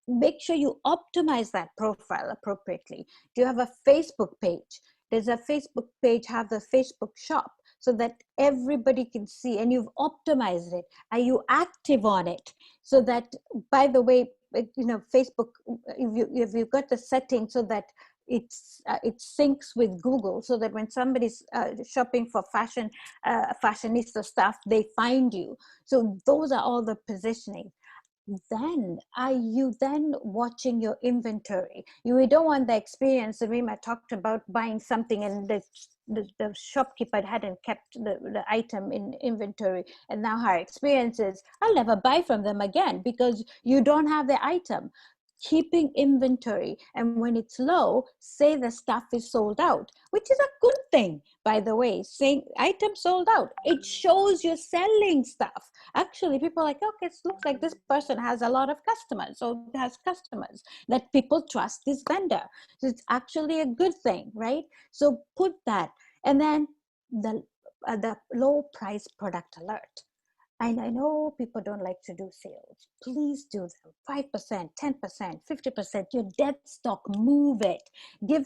Make sure you optimize that profile appropriately. Do you have a Facebook page? Does a Facebook page have the Facebook shop, so that everybody can see, and you've optimized it? Are you active on it? So that, by the way, you know, Facebook, if you've got the setting so that it syncs with Google, so that when somebody's shopping for fashionista stuff, they find you. So those are all the positioning. Then are you then watching your inventory? You don't want the experience that Reema talked about, buying something and the shopkeeper hadn't kept the item in inventory, and now her experience is, I'll never buy from them again, because you don't have the item. Keeping inventory, and when it's low, say the stuff is sold out, which is a good thing, by the way. Saying item sold out, it shows you're selling stuff. Actually, people are like, okay, it looks like this person has a lot of customers, so has customers, that people trust this vendor. So it's actually a good thing, right? So put that. And then the low price product alert. And I know people don't like to do sales. Please do them. 5%, 10%, 50%. Your dead stock, move it. Give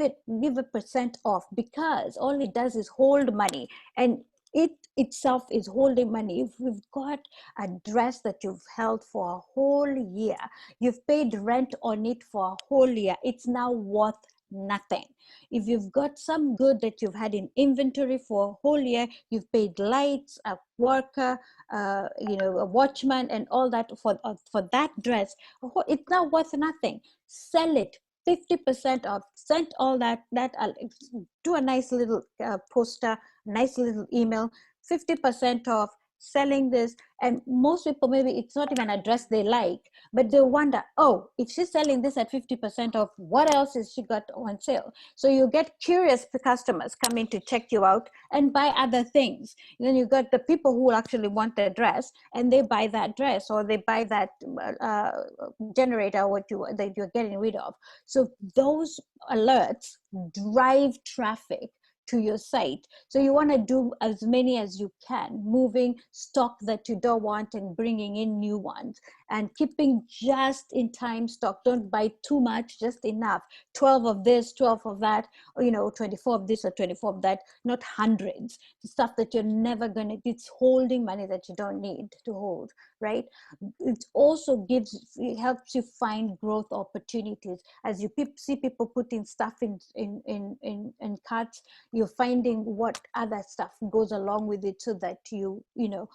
a percent off, because all it does is hold money. And it itself is holding money. If you've got a dress that you've held for a whole year, you've paid rent on it for a whole year, it's now worth nothing. If you've got some good that you've had in inventory for a whole year, you've paid lights, a worker, you know, a watchman, and all that for that dress, it's now worth nothing. Sell it. 50% off. Send all that. Do a nice little poster, nice little email. 50% off. Selling this. And most people, maybe it's not even a dress they like, but they wonder, oh, if she's selling this at 50% off, what else has she got on sale? So you get curious customers coming to check you out and buy other things. And then you got the people who actually want the dress, and they buy that dress, or they buy that generator that you're getting rid of. So those alerts drive traffic to your site. So you want to do as many as you can, moving stock that you don't want and bringing in new ones, and keeping just in time stock. Don't buy too much, just enough. 12 of this, 12 of that, or, you know, 24 of this or 24 of that, not hundreds. The stuff that you're never going to, it's holding money that you don't need to hold, right? It also it helps you find growth opportunities. As you see people putting stuff in carts, you're finding what other stuff goes along with it, so that you know,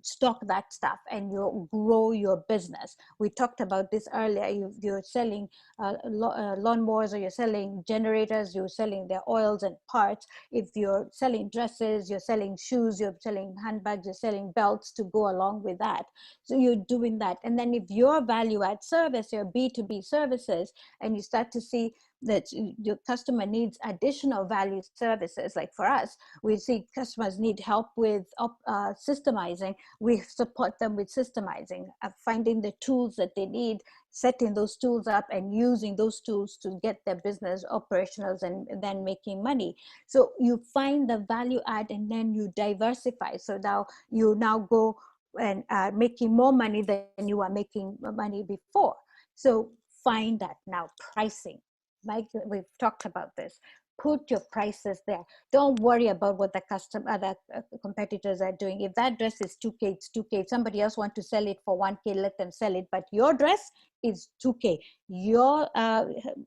stock that stuff, and you grow your business. We talked about this earlier. You're selling lawnmowers, or you're selling generators, you're selling their oils and parts. If you're selling dresses, you're selling shoes, you're selling handbags, you're selling belts to go along with that. So you're doing that. And then if your value add service, your B2B services, and you start to see that your customer needs additional value services, like for us, we see customers need help with systemizing. We support them with systemizing, finding the tools that they need, setting those tools up and using those tools to get their business operational and then making money. So you find the value add and then you diversify. So now you go and making more money than you were making money before. So find that. Now pricing, like we've talked about this, put your prices there. Don't worry about what the other competitors are doing. If that dress is 2K, it's 2K. If somebody else wants to sell it for 1K, let them sell it. But your dress is 2K. Your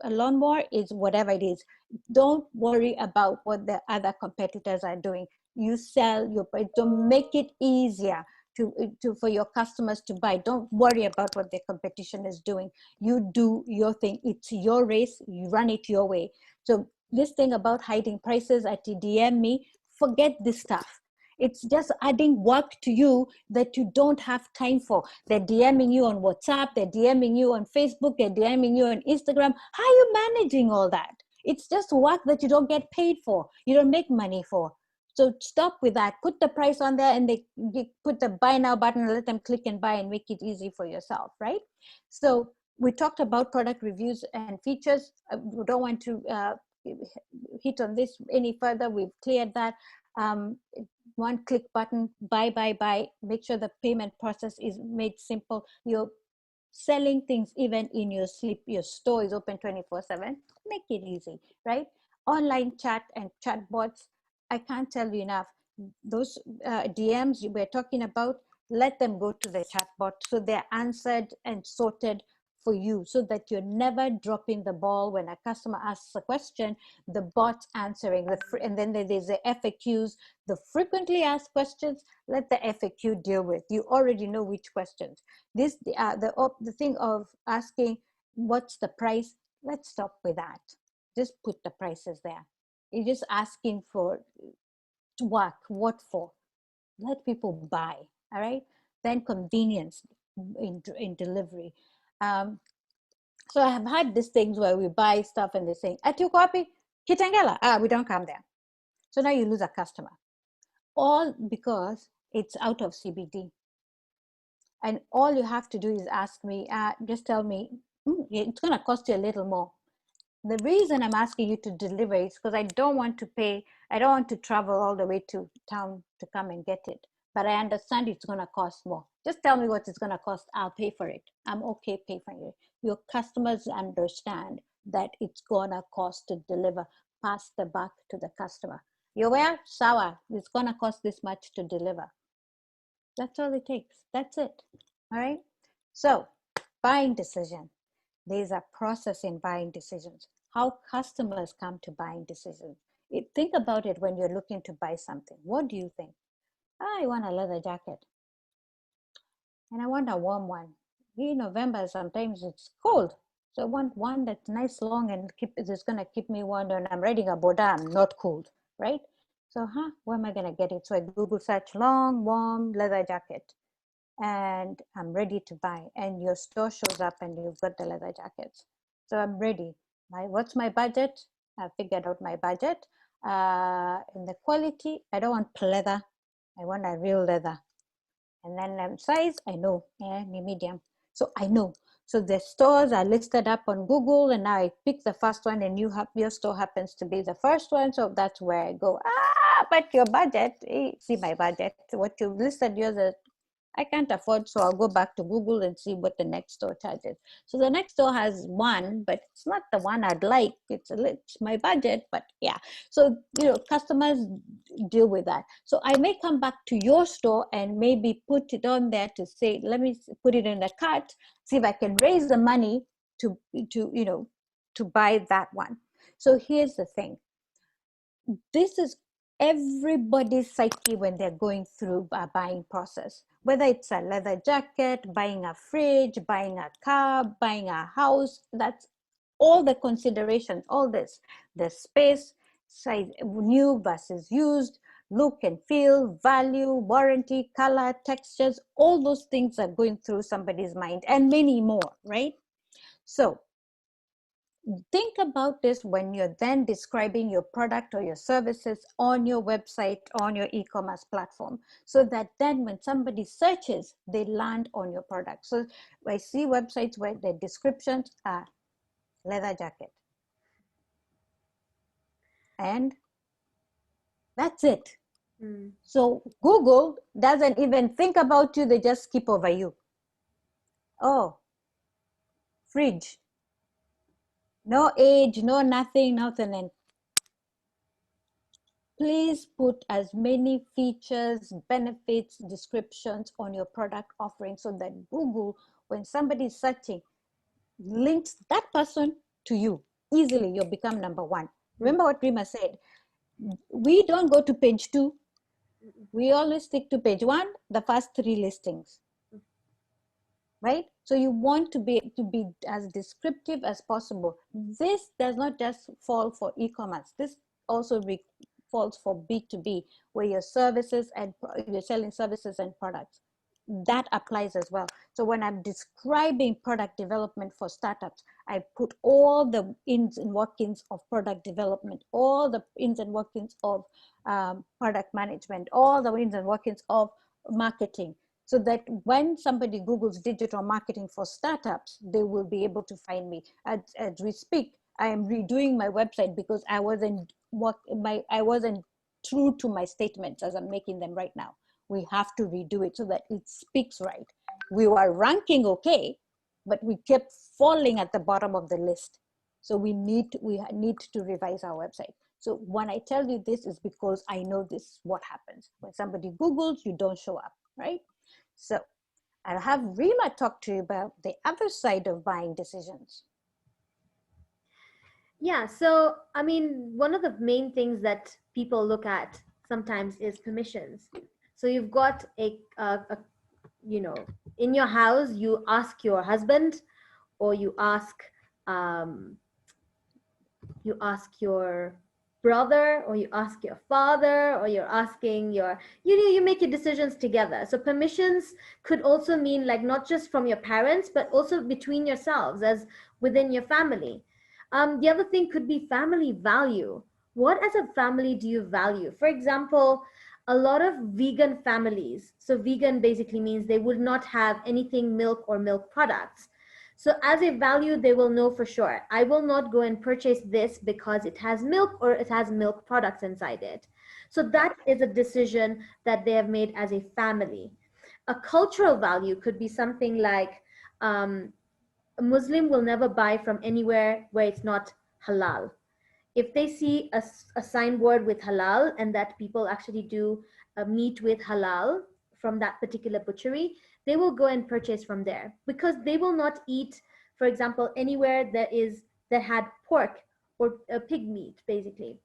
lawnmower is whatever it is. Don't worry about what the other competitors are doing. You sell your price. Don't make it easier for your customers to buy. Don't worry about what the competition is doing. You do your thing. It's your race. You run it your way. So this thing about hiding prices at DM me, forget this stuff. It's just adding work to you that you don't have time for. They're DMing you on WhatsApp, they're DMing you on Facebook, they're DMing you on Instagram. How are you managing all that? It's just work that you don't get paid for, you don't make money for. So stop with that. Put the price on there and they put the buy now button and let them click and buy and make it easy for yourself, right? So we talked about product reviews and features. We don't want to hit on this any further. We've cleared that. One click button, buy. Make sure the payment process is made simple. You're selling things even in your sleep. Your store is open 24/7. Make it easy, right? Online chat and chatbots. I can't tell you enough. Those DMs we're talking about, let them go to the chatbot so they're answered and sorted for you, so that you're never dropping the ball. When a customer asks a question, the bot's answering. And then there's the FAQs, the frequently asked questions. Let the FAQ deal with. You already know which questions. The thing of asking, what's the price? Let's stop with that. Just put the prices there. You're just asking for work. What for? Let people buy. All right. Then convenience in delivery. So I have had these things where we buy stuff and they're saying, at your copy, Kitangela. We don't come there. So now you lose a customer. All because it's out of CBD. And all you have to do is ask me, just tell me, it's going to cost you a little more. The reason I'm asking you to deliver is because I don't want to travel all the way to town to come and get it. But I understand it's going to cost more. Just tell me what it's going to cost. I'll pay for it. I'm okay pay for it. Your customers understand that it's going to cost to deliver. Pass the buck to the customer. You aware? Sawa, it's going to cost this much to deliver. That's all it takes. That's it. All right. So buying decision. There's a process in buying decisions. How customers come to buying decisions. Think about it when you're looking to buy something. What do you think? I want a leather jacket. And I want a warm one. In November, sometimes it's cold. So I want one that's nice, long, and it's going to keep me warm. And I'm riding a Boda, I'm not cold, right? So, where am I going to get it? So I Google search long, warm leather jacket. And I'm ready to buy. And your store shows up and you've got the leather jackets. So I'm ready. What's my budget? I figured out my budget. In the quality, I don't want pleather. I want a real leather. And then size, I know, medium. So I know. So the stores are listed up on Google, and now I pick the first one, and your store happens to be the first one. So that's where I go. But your budget, see my budget. What you listed yours is, I can't afford, so I'll go back to Google and see what the next store charges. So the next store has one, but it's not the one I'd like. It's my budget, but yeah. So, customers deal with that. So I may come back to your store and maybe put it on there to say, let me put it in the cart, see if I can raise the money to buy that one. So here's the thing. This is everybody's psyche when they're going through a buying process. whether it's a leather jacket, buying a fridge, buying a car, buying a house, that's all the considerations, all this, the space, size, new versus used, look and feel, value, warranty, color, textures, all those things are going through somebody's mind, and many more, right? So think about this when you're then describing your product or your services on your website, on your e-commerce platform, so that then when somebody searches, they land on your product. So I see websites where the descriptions are leather jacket, and that's it. Mm. So Google doesn't even think about you, they just skip over you. Oh, fridge, no age, no nothing, nothing. And please put as many features, benefits, descriptions on your product offering so that Google, when somebody is searching, links that person to you easily. You'll become number one. Remember what Reema said, we don't go to page 2, we always stick to page 1, the first 3 listings, right? So you want to be as descriptive as possible. This does not just fall for e-commerce, this also falls for B2B, where your services and you're selling services and products. That applies as well. So when I'm describing product development for startups, I put all the ins and workings of product development, all the ins and workings of product management, all the ins and workings of marketing, so that when somebody Googles digital marketing for startups, they will be able to find me. As we speak, I am redoing my website because I wasn't true to my statements as I'm making them right now. We have to redo it so that it speaks right. We were ranking okay, but we kept falling at the bottom of the list. So we need to revise our website. So when I tell you this is because I know this is what happens. When somebody Googles, you don't show up, right? So I'll have Reema talk to you about the other side of buying decisions. Yeah, so I mean, one of the main things that people look at sometimes is permissions. So you've got a you know, in your house, you ask your husband, or um, you ask your brother, or you ask your father, or you're asking your, you make your decisions together. So permissions could also mean like not just from your parents, but also between yourselves as within your family. The other thing could be family value. What as a family do you value? For example, a lot of vegan families, so vegan basically means they would not have anything milk or milk products. So as a value, they will know for sure, I will not go and purchase this because it has milk or it has milk products inside it. So that is a decision that they have made as a family. A cultural value could be something like, a Muslim will never buy from anywhere where it's not halal. If they see a signboard with halal and that people actually do meat with halal from that particular butchery, they will go and purchase from there, because they will not eat, for example, anywhere that had pork or pig meat basically.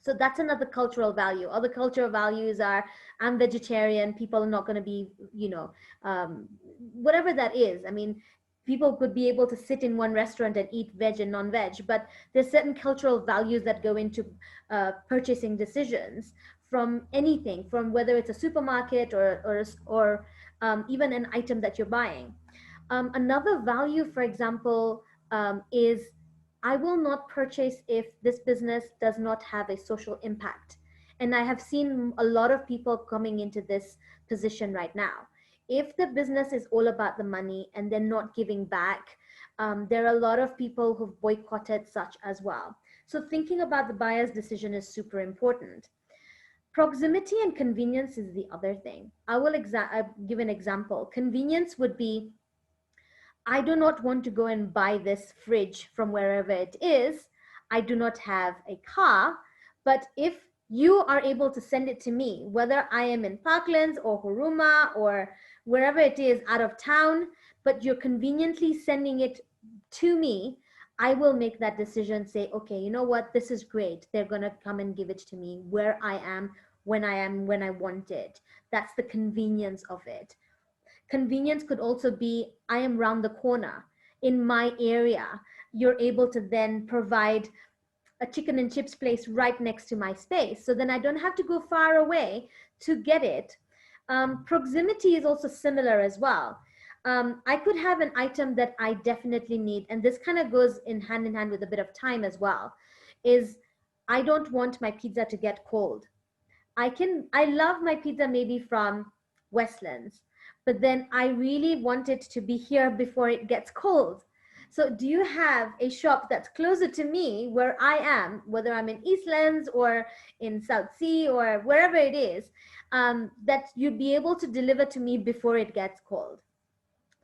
So that's another cultural value. Other cultural values are, I'm vegetarian, people are not going to be, whatever that is. I mean, people could be able to sit in one restaurant and eat veg and non-veg, but there's certain cultural values that go into purchasing decisions from anything, from whether it's a supermarket or even an item that you're buying. Another value, for example, is, I will not purchase if this business does not have a social impact. And I have seen a lot of people coming into this position right now. If the business is all about the money and they're not giving back, there are a lot of people who've boycotted such as well. So thinking about the buyer's decision is super important. Proximity and convenience is the other thing. I'll give an example. Convenience would be, I do not want to go and buy this fridge from wherever it is. I do not have a car, but if you are able to send it to me, whether I am in Parklands or Huruma or wherever it is out of town, but you're conveniently sending it to me, I will make that decision, say, okay, you know what, this is great. They're going to come and give it to me where I am when I want it. That's the convenience of it. Convenience could also be, I am round the corner in my area. You're able to then provide a chicken and chips place right next to my space. So then I don't have to go far away to get it. Proximity is also similar as well. I could have an item that I definitely need, and this kind of goes in hand with a bit of time as well, is I don't want my pizza to get cold. I love my pizza maybe from Westlands, but then I really want it to be here before it gets cold. So do you have a shop that's closer to me where I am, whether I'm in Eastlands or in South Sea or wherever it is, that you'd be able to deliver to me before it gets cold?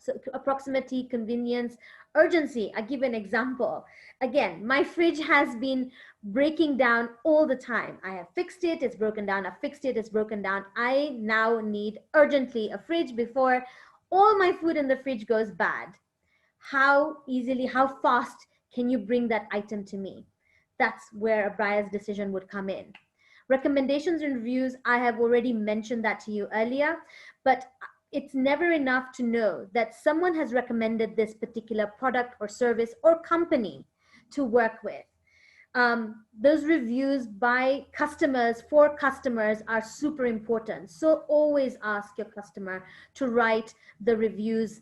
So proximity, convenience, urgency. I give an example. Again, my fridge has been breaking down all the time. I have fixed it, it's broken down. I fixed it, it's broken down. I now need urgently a fridge before all my food in the fridge goes bad. How easily, how fast can you bring that item to me? That's where a buyer's decision would come in. Recommendations and reviews, I have already mentioned that to you earlier, but it's never enough to know that someone has recommended this particular product or service or company to work with. Those reviews by customers for customers are super important. So always ask your customer to write the reviews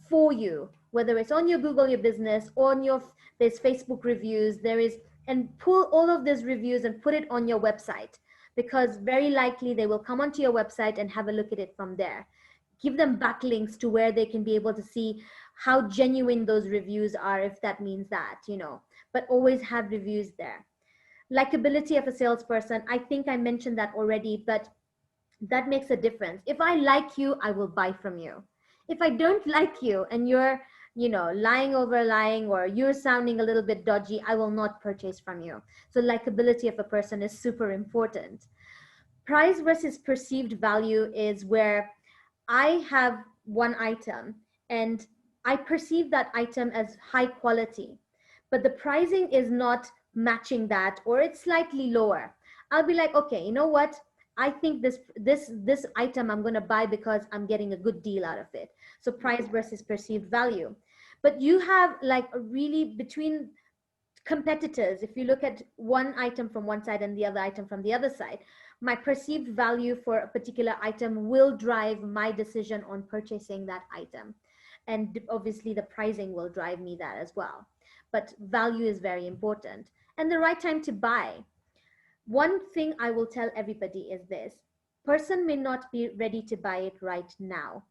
for you, whether it's on your Google Your Business, on your, there's Facebook reviews, there is, and pull all of these reviews and put it on your website, because very likely they will come onto your website and have a look at it from there. Give them backlinks to where they can be able to see how genuine those reviews are, if that means that, you know, but always have reviews there. Likability of a salesperson, I think I mentioned that already, but that makes a difference. If I like you, I will buy from you. If I don't like you and you're, you know, lying or you're sounding a little bit dodgy, I will not purchase from you. So likability of a person is super important. Price versus perceived value is where I have one item and I perceive that item as high quality, but the pricing is not matching that, or it's slightly lower. I'll be like, okay, you know what? I think this item I'm going to buy because I'm getting a good deal out of it. So price versus perceived value. But you have like a really, between competitors, if you look at one item from one side and the other item from the other side, my perceived value for a particular item will drive my decision on purchasing that item. And obviously the pricing will drive me that as well. But value is very important. And the right time to buy. One thing I will tell everybody is this: person may not be ready to buy it right now,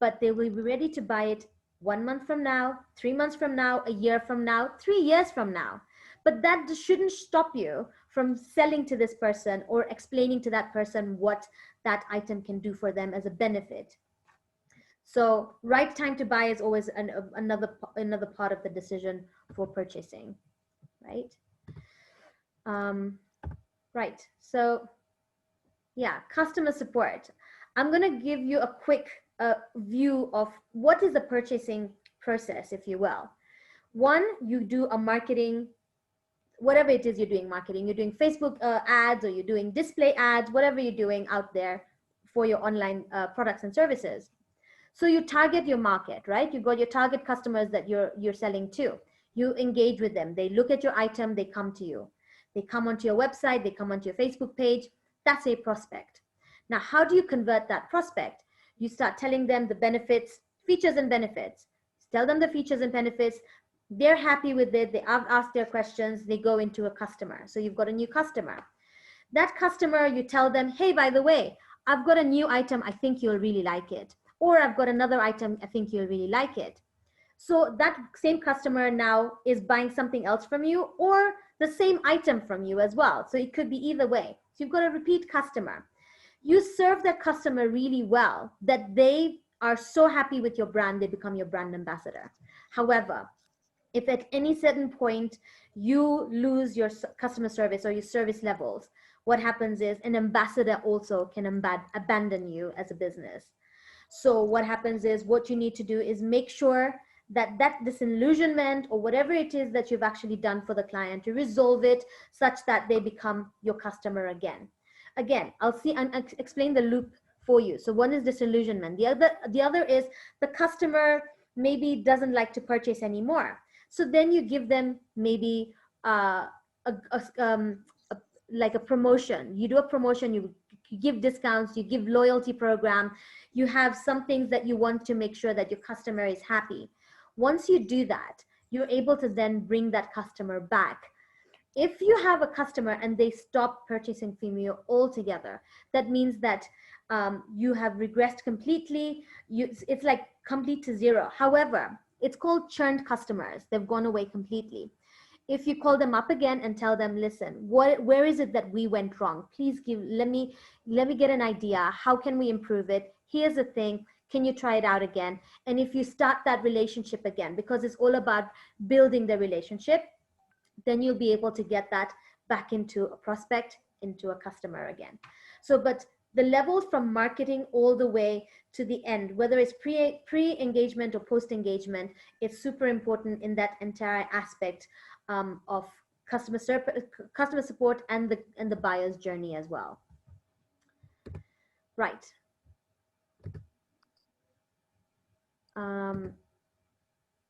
but they will be ready to buy it 1 month from now, 3 months from now, a year from now, 3 years from now. But that shouldn't stop you from selling to this person or explaining to that person what that item can do for them as a benefit. So right time to buy is always another part of the decision for purchasing, right? Right. So yeah, customer support. I'm going to give you a quick view of what is the purchasing process, if you will. One, you do a marketing, whatever it is you're doing marketing, you're doing Facebook ads, or you're doing display ads, whatever you're doing out there for your online products and services. So you target your market, right? You've got your target customers that you're selling to. You engage with them. They look at your item, they come to you. They come onto your website, they come onto your Facebook page. That's a prospect. Now, how do you convert that prospect? You start telling them the benefits, features and benefits. Tell them the features and benefits. They're happy with it. They have asked their questions. They go into a customer. So you've got a new customer. That customer, you tell them, hey, by the way, I've got a new item. I think you'll really like it. Or I've got another item. I think you'll really like it. So that same customer now is buying something else from you, or the same item from you as well. So it could be either way. So you've got a repeat customer. You serve that customer really well that they are so happy with your brand, they become your brand ambassador. However, if at any certain point you lose your customer service or your service levels, what happens is an ambassador also can abandon you as a business. So what happens is, what you need to do is make sure that disillusionment or whatever it is that you've actually done for the client, to resolve it such that they become your customer again. again, I'll see and explain the loop for you. So one is disillusionment. The other is the customer maybe doesn't like to purchase anymore. So then you give them maybe a, like a promotion. You do a promotion, you give discounts, you give loyalty program, you have some things that you want to make sure that your customer is happy. Once you do that, you're able to then bring that customer back. If you have a customer and they stop purchasing from you altogether, that means that you have regressed completely. It's like complete to zero. However, it's called churned customers. They've gone away completely. If you call them up again and tell them, listen, where is it that we went wrong? Please let me get an idea. How can we improve it? Here's the thing. Can you try it out again? And if you start that relationship again, because it's all about building the relationship, then you'll be able to get that back into a prospect, into a customer again. So, but the levels from marketing all the way to the end, whether it's pre-engagement or post-engagement, it's super important in that entire aspect of customer support and the buyer's journey as well. Right.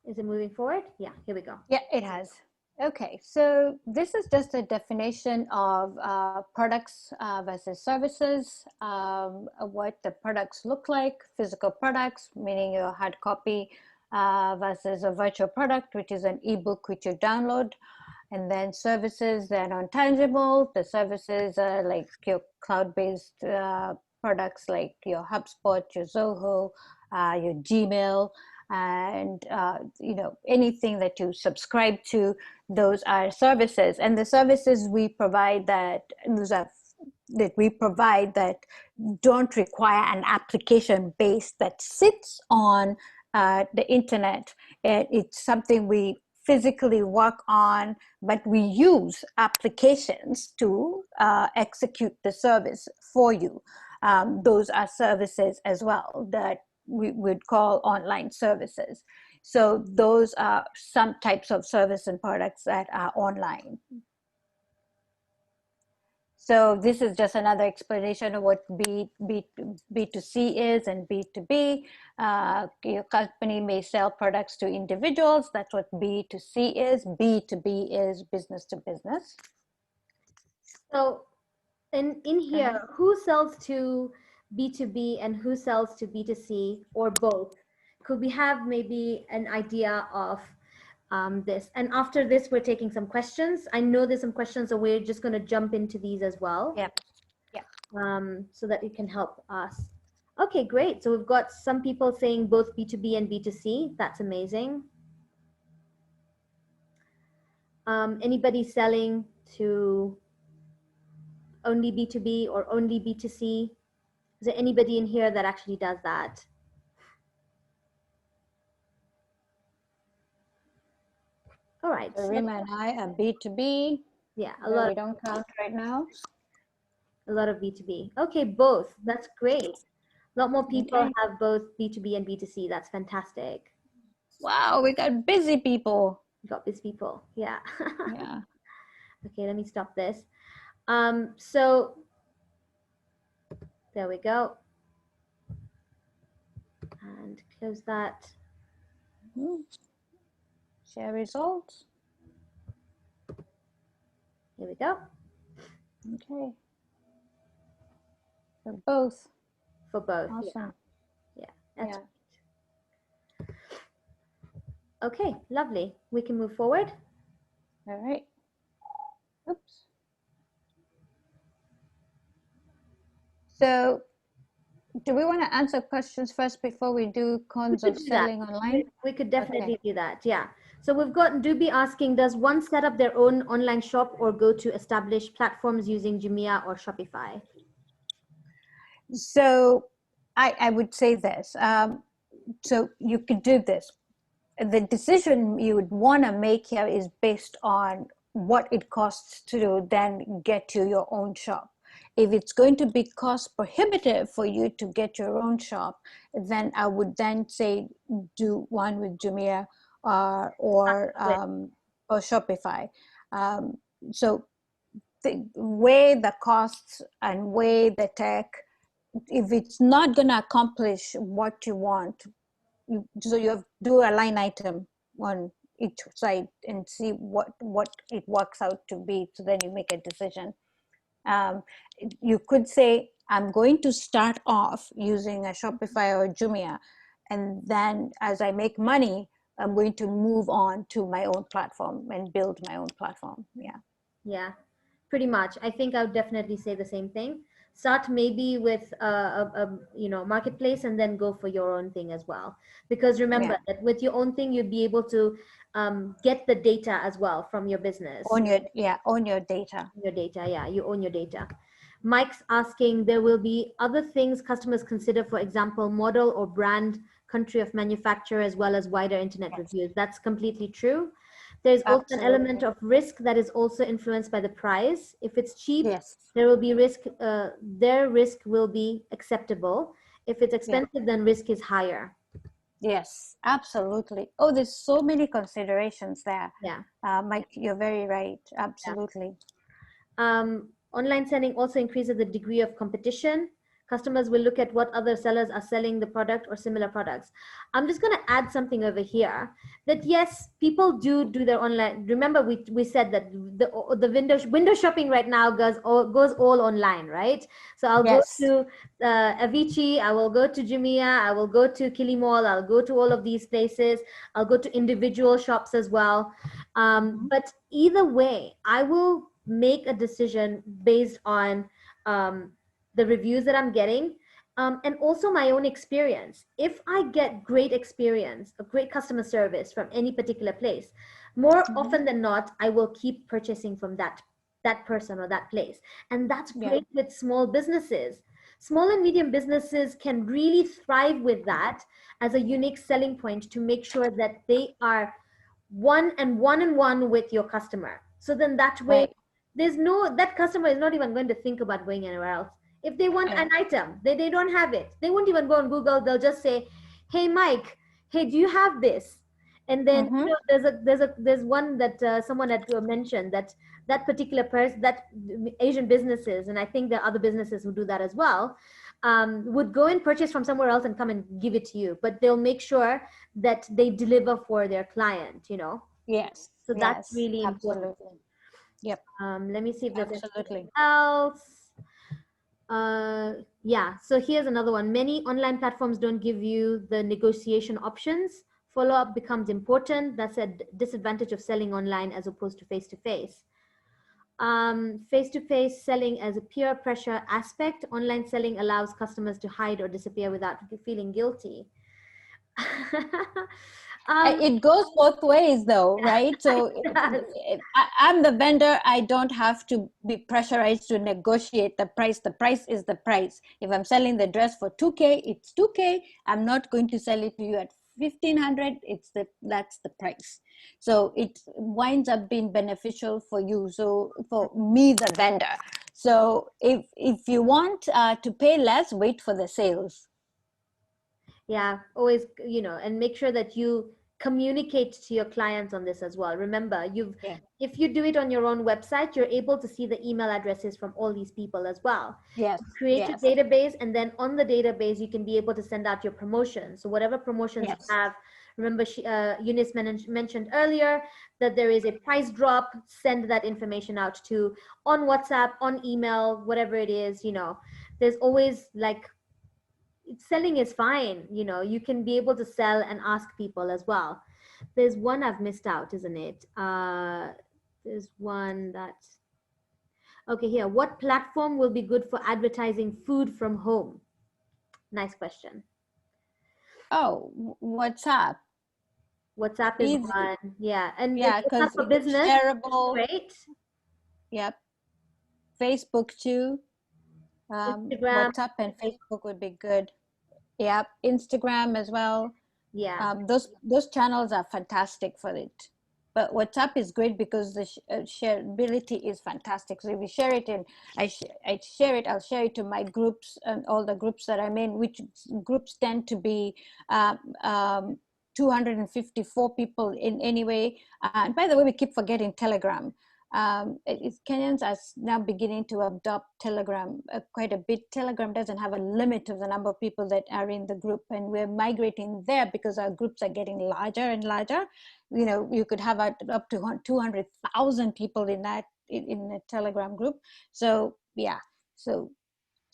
Is it moving forward? Yeah, here we go. Yeah, it has. Okay, so this is just a definition of products versus services, what the products look like, physical products, meaning your hard copy, versus a virtual product, which is an ebook which you download, and then services that are tangible. The services are like your cloud-based products like your HubSpot, your Zoho, your Gmail, and anything that you subscribe to. Those are services, and the services we provide that don't require an application base that sits on the internet. It's something we physically work on, but we use applications to execute the service for you. Those are services as well that we would call online services. So those are some types of service and products that are online. So this is just another explanation of what B2C is and B2B. Your company may sell products to individuals. That's what B2C is. B2B is business to business. So in here, who sells to B2B and who sells to B2C or both? Could we have maybe an idea of this? And after this, we're taking some questions. I know there's some questions, so we're just going to jump into these as well. Yep. So that it can help us. Okay, great. So we've got some people saying both B2B and B2C. That's amazing. Anybody selling to only B2B or only B2C? Is there anybody in here that actually does that? All right. So Reema and I are B2B. Yeah, we don't count right now. A lot of B2B. Okay, both. That's great. A lot more people have both B2B and B2C. That's fantastic. Wow, we got busy people. We got busy people. Yeah. Yeah. Okay, let me stop this. So there we go. And close that. Share results. Here we go. Okay. For both. For both. Awesome. Yeah. That's great. Okay, lovely. We can move forward. All right. Oops. So do we want to answer questions first before we do cons of selling online? We could definitely do that. Yeah. So we've got Doobie asking, does one set up their own online shop or go to established platforms using Jumia or Shopify? So I would say this. So you could do this. The decision you would want to make here is based on what it costs to then get to your own shop. If it's going to be cost prohibitive for you to get your own shop, then I would then say do one with Jumia or Shopify. So weigh the costs and weigh the tech. If it's not going to accomplish what you want, so you have to do a line item on each side and see what it works out to be. So then you make a decision. You could say, I'm going to start off using a Shopify or Jumia, and then as I make money, I'm going to move on to my own platform and build my own platform. Yeah, pretty much. I think I would definitely say the same thing. Start maybe with marketplace, and then go for your own thing as well. Because remember Yeah. that with your own thing, you'd be able to get the data as well from your business. Own your data. Your data, yeah, you own your data. Mike's asking, there will be other things customers consider, for example, model or brand, country of manufacture, as well as wider internet Yes. reviews. That's completely true. There's also an element Absolutely. of risk that is also influenced by the price. If it's cheap, Yes. there will be risk, their risk will be acceptable. If it's Yeah. expensive, then risk is higher. Yes, absolutely. Oh, there's so many considerations there. Yeah. Mike, you're very right. Yeah. Absolutely. Online selling also increases the degree of competition. Customers will look at what other sellers are selling the product or similar products. I'm just going to add something over here that yes, people do their online. Remember, we said that the window shopping right now goes all online, right? So I'll go Yes. to Avicii, I will go to Jumia, I will go to Kilimall, I'll go to all of these places. I'll go to individual shops as well. But either way, I will make a decision based on the reviews that I'm getting, and also my own experience. If I get great experience, a great customer service from any particular place, more Mm-hmm. often than not, I will keep purchasing from that person or that place. And that's Yeah. great with small businesses. Small and medium businesses can really thrive with that as a unique selling point to make sure that they are one with your customer. So then that way, Right. there's no, that customer is not even going to think about going anywhere else. If they want Yeah. an item, they don't have it, they won't even go on Google. They'll just say, hey Mike, hey, do you have this? And then Mm-hmm. there's one that someone had mentioned that that particular person, that Asian businesses, and I think there are other businesses who do that as well, would go and purchase from somewhere else and come and give it to you, but they'll make sure that they deliver for their client. Yes. So that's Yes. really important. Absolutely. Yep. Let me see if there's anything Absolutely. else. Yeah, so here's another one. Many online platforms don't give you the negotiation options. Follow-up becomes important. That's a disadvantage of selling online as opposed to face-to-face. Face-to-face selling as a peer pressure aspect. Online selling allows customers to hide or disappear without feeling guilty. It goes both ways though, right? So I'm the vendor. I don't have to be pressurized to negotiate the price. The price is the price. If I'm selling the dress for 2K, it's 2K. I'm not going to sell it to you at 1,500. That's the price. So it winds up being beneficial for you. So for me, the vendor. So if you want to pay less, wait for the sales. Yeah, always, and make sure that you communicate to your clients on this as well. Remember, Yeah. if you do it on your own website, you're able to see the email addresses from all these people as well. Yes. Create a Yes. database, and then on the database, you can be able to send out your promotions. So whatever promotions you Yes. have, remember, Eunice mentioned earlier that there is a price drop. Send that information out to on WhatsApp, on email, whatever it is. There's always like selling is fine. You can be able to sell and ask people as well. There's one I've missed out, isn't it? There's one that, okay, here. What platform will be good for advertising food from home? Nice question. Oh, WhatsApp. WhatsApp is Easy. one. Yeah. And Yeah, WhatsApp because for business, shareable. great. Yep. Facebook too. Instagram, WhatsApp and Facebook would be good. Yep. Instagram as well. yeah. Those channels are fantastic for it. But WhatsApp is great because the shareability is fantastic. So if you share it I share it, I'll share it to my groups and all the groups that I'm in, which groups tend to be um, um, 254 people in any way. And by the way, we keep forgetting Telegram. Kenyans are now beginning to adopt Telegram quite a bit. Telegram doesn't have a limit of the number of people that are in the group, and we're migrating there because our groups are getting larger and larger. You could have up to 200,000 people in that in a Telegram group. So yeah, so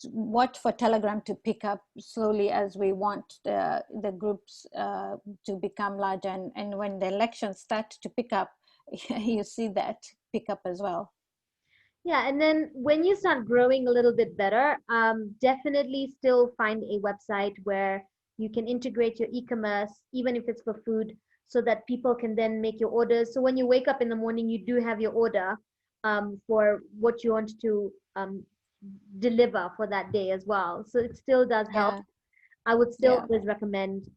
watch for Telegram to pick up slowly as we want the groups to become larger, and when the elections start to pick up, you see that pick up as well. Yeah, and then when you start growing a little bit better, definitely still find a website where you can integrate your e-commerce, even if it's for food, so that people can then make your orders. So when you wake up in the morning, you do have your order for what you want to deliver for that day as well. So it still does help. Yeah, I would still yeah, always recommend,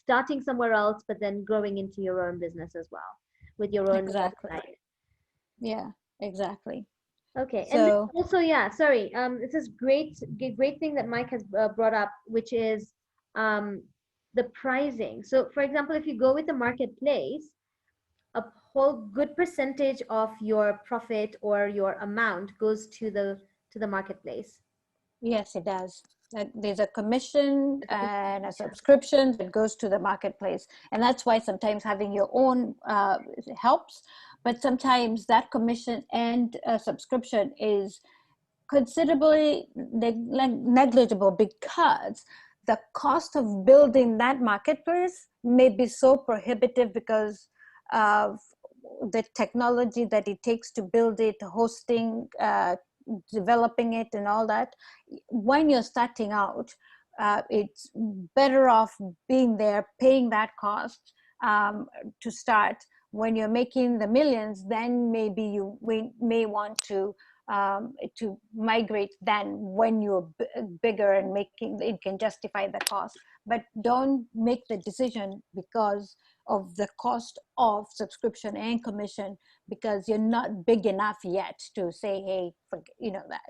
starting somewhere else, but then growing into your own business as well with your own exactly. website. Yeah, exactly. Okay, and then So also, yeah, sorry. It's this great thing that Mike has brought up, which is um, the pricing. So, for example, if you go with the marketplace, a whole good percentage of your profit or your amount goes to the marketplace. yes, it does. There's a commission It's a and a yeah. subscription that goes to the marketplace, and that's why sometimes having your own helps. But sometimes that commission and subscription is considerably negligible because the cost of building that marketplace may be so prohibitive because of the technology that it takes to build it, hosting, developing it, and all that. When you're starting out, it's better off being there, paying that cost to start. When you're making the millions, then maybe you may want to migrate then when you're bigger and making it can justify the cost. But don't make the decision because of the cost of subscription and commission, because you're not big enough yet to say, hey, that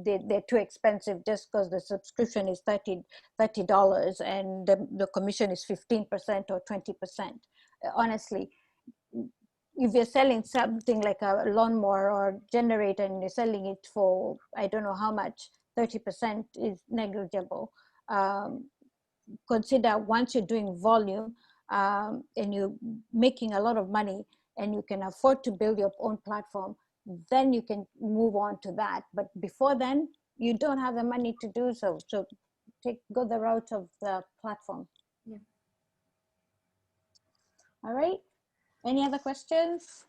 they're too expensive just because the subscription is $30 and the commission is 15% or 20%. Honestly, if you're selling something like a lawnmower or generator and you're selling it for I don't know how much, 30% is negligible. Consider once you're doing volume and you're making a lot of money and you can afford to build your own platform, then you can move on to that. But before then, you don't have the money to do so. So go the route of the platform. Yeah. All right. Any other questions?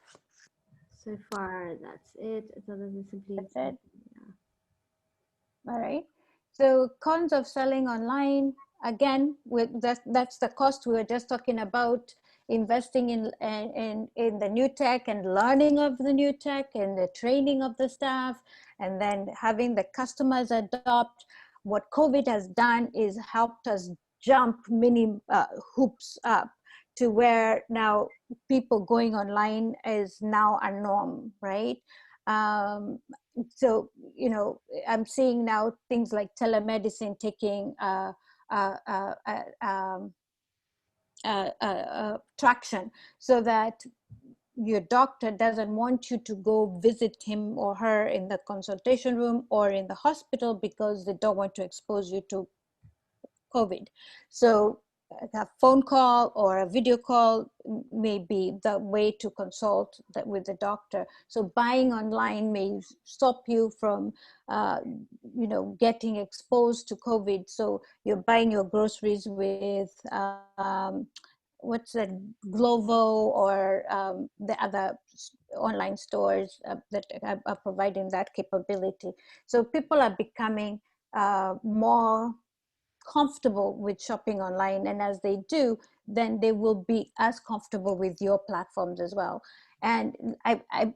So far, that's it. So this is simply, That's it. yeah. All right. So cons of selling online, again, that's the cost we were just talking about, investing in the new tech and learning of the new tech and the training of the staff, and then having the customers adopt. What COVID has done is helped us jump many hoops up to where now people going online is now a norm, right? Um, so I'm seeing now things like telemedicine taking uh, uh, uh, um, traction, so that your doctor doesn't want you to go visit him or her in the consultation room or in the hospital because they don't want to expose you to COVID. So a phone call or a video call may be the way to consult with the doctor. So buying online may stop you from, getting exposed to COVID. So you're buying your groceries with what's that, Glovo or the other online stores that are providing that capability. So people are becoming more comfortable with shopping online, and as they do, then they will be as comfortable with your platforms as well. And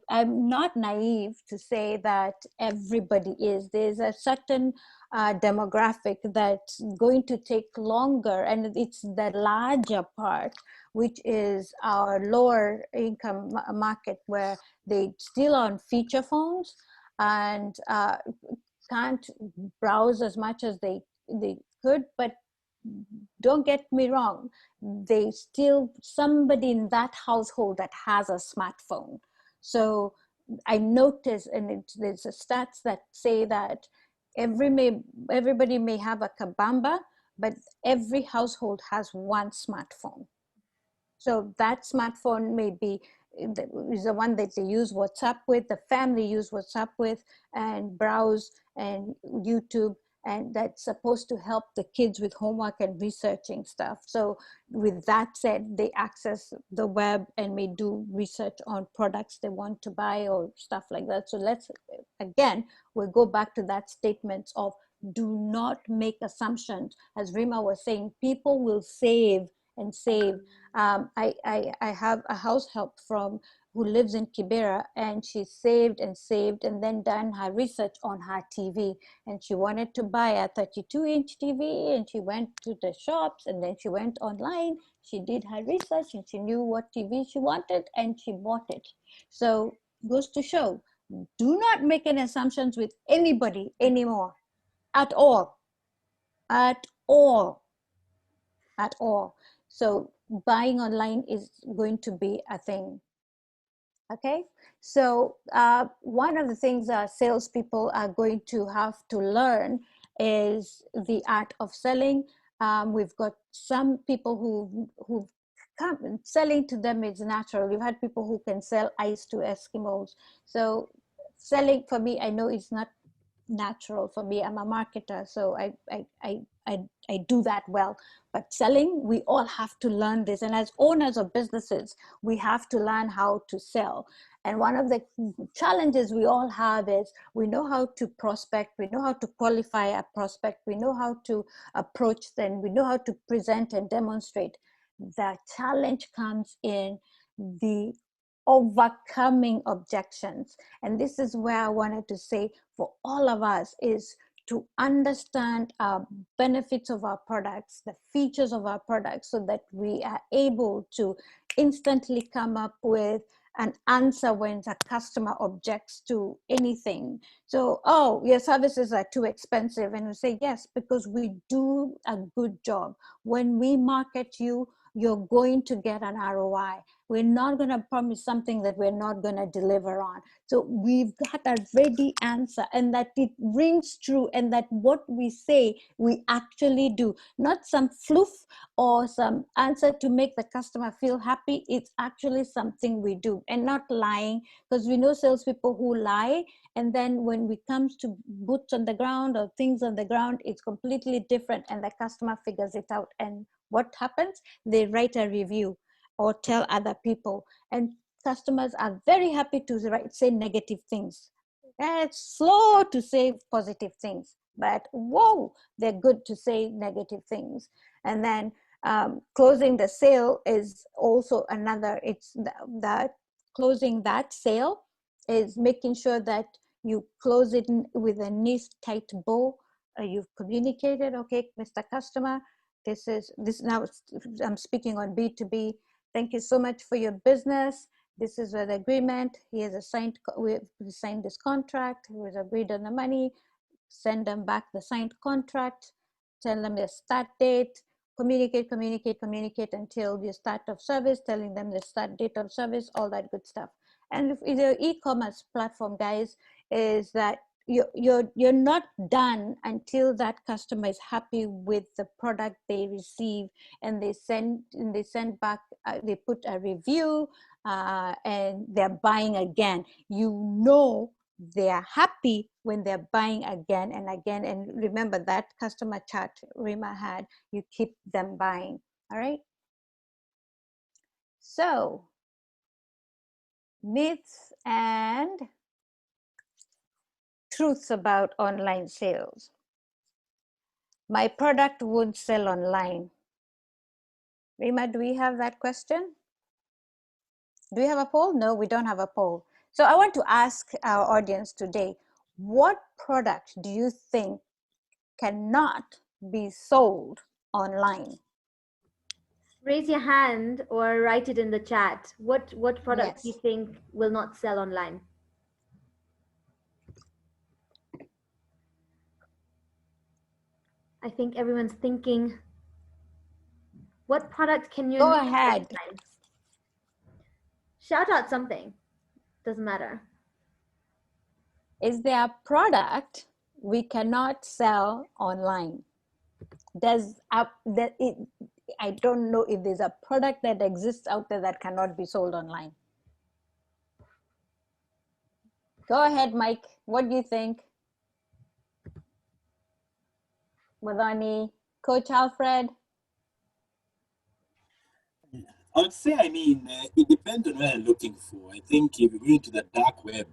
I'm not naive to say that everybody is. There's a certain demographic that's going to take longer, and it's the larger part, which is our lower income market, where they still on feature phones and can't browse as much as they could. But don't get me wrong, they still somebody in that household that has a smartphone. So I notice, and there's a stats that say that everybody may have a kabamba, but every household has one smartphone. So that smartphone may be is the one that they use WhatsApp with, the family use WhatsApp with, and browse and YouTube, and that's supposed to help the kids with homework and researching stuff. So with that said, they access the web and may do research on products they want to buy or stuff like that. So let's, again, we'll go back to that statement of do not make assumptions. As Reema was saying, people will save and save. I have a house help from who lives in Kibera, and she saved and saved and then done her research on her TV, and she wanted to buy a 32-inch TV, and she went to the shops, and then she went online, she did her research, and she knew what TV she wanted, and she bought it. So goes to show, do not make any assumptions with anybody anymore, at all, at all, at all. So buying online is going to be a thing. Okay, so one of the things salespeople are going to have to learn is the art of selling. We've got some people who come, selling to them is natural. We've had people who can sell ice to Eskimos. So selling for me, I know it's not natural for me. I'm a marketer, so I do that well. But selling, we all have to learn this. And as owners of businesses, we have to learn how to sell. And one of the challenges we all have is we know how to prospect, we know how to qualify a prospect, we know how to approach them, we know how to present and demonstrate. The challenge comes in the overcoming objections. And this is where I wanted to say for all of us is to understand our benefits of our products, the features of our products, so that we are able to instantly come up with an answer when a customer objects to anything. So, oh, your services are too expensive. And we say, yes, because we do a good job. When we market you, you're going to get an ROI. We're not going to promise something that we're not going to deliver on. So we've got a ready answer, and that it rings true, and that what we say, we actually do. Not some fluff or some answer to make the customer feel happy. It's actually something we do, and not lying, because we know salespeople who lie. And then when it comes to boots on the ground or things on the ground, it's completely different, and the customer figures it out. And what happens? They write a review or tell other people, and customers are very happy to say negative things. It's slow to say positive things, but whoa, they're good to say negative things. And then closing the sale is also another. It's that closing that sale is making sure that you close it with a nice tight bow. You've communicated, okay, Mr. Customer, this now I'm speaking on B2B. Thank you so much for your business. This is the agreement. He has we signed this contract. We've agreed on the money. Send them back the signed contract. Tell them the start date. Communicate until the start of service, telling them the start date of service, all that good stuff. And if the e-commerce platform, guys, is that you're not done until that customer is happy with the product they receive, and they send back, they put a review, and they're buying again. You know they are happy when they're buying again and again. And remember that customer chat Reema had, you keep them buying. All right. So myths and truths about online sales. My product won't sell online. Reema, do we have that question? Do we have a poll? No, we don't have a poll. So I want to ask our audience today, what product do you think cannot be sold online? Raise your hand or write it in the chat. What products do you Yes. think will not sell online? I think everyone's thinking, what product can you Go not sell ahead. online? Shout out something. Doesn't matter. Is there a product we cannot sell online? I don't know if there's a product that exists out there that cannot be sold online. Go ahead, Mike. What do you think? Madani, Coach Alfred? I would say, it depends on what you're looking for. I think if you go into the dark web,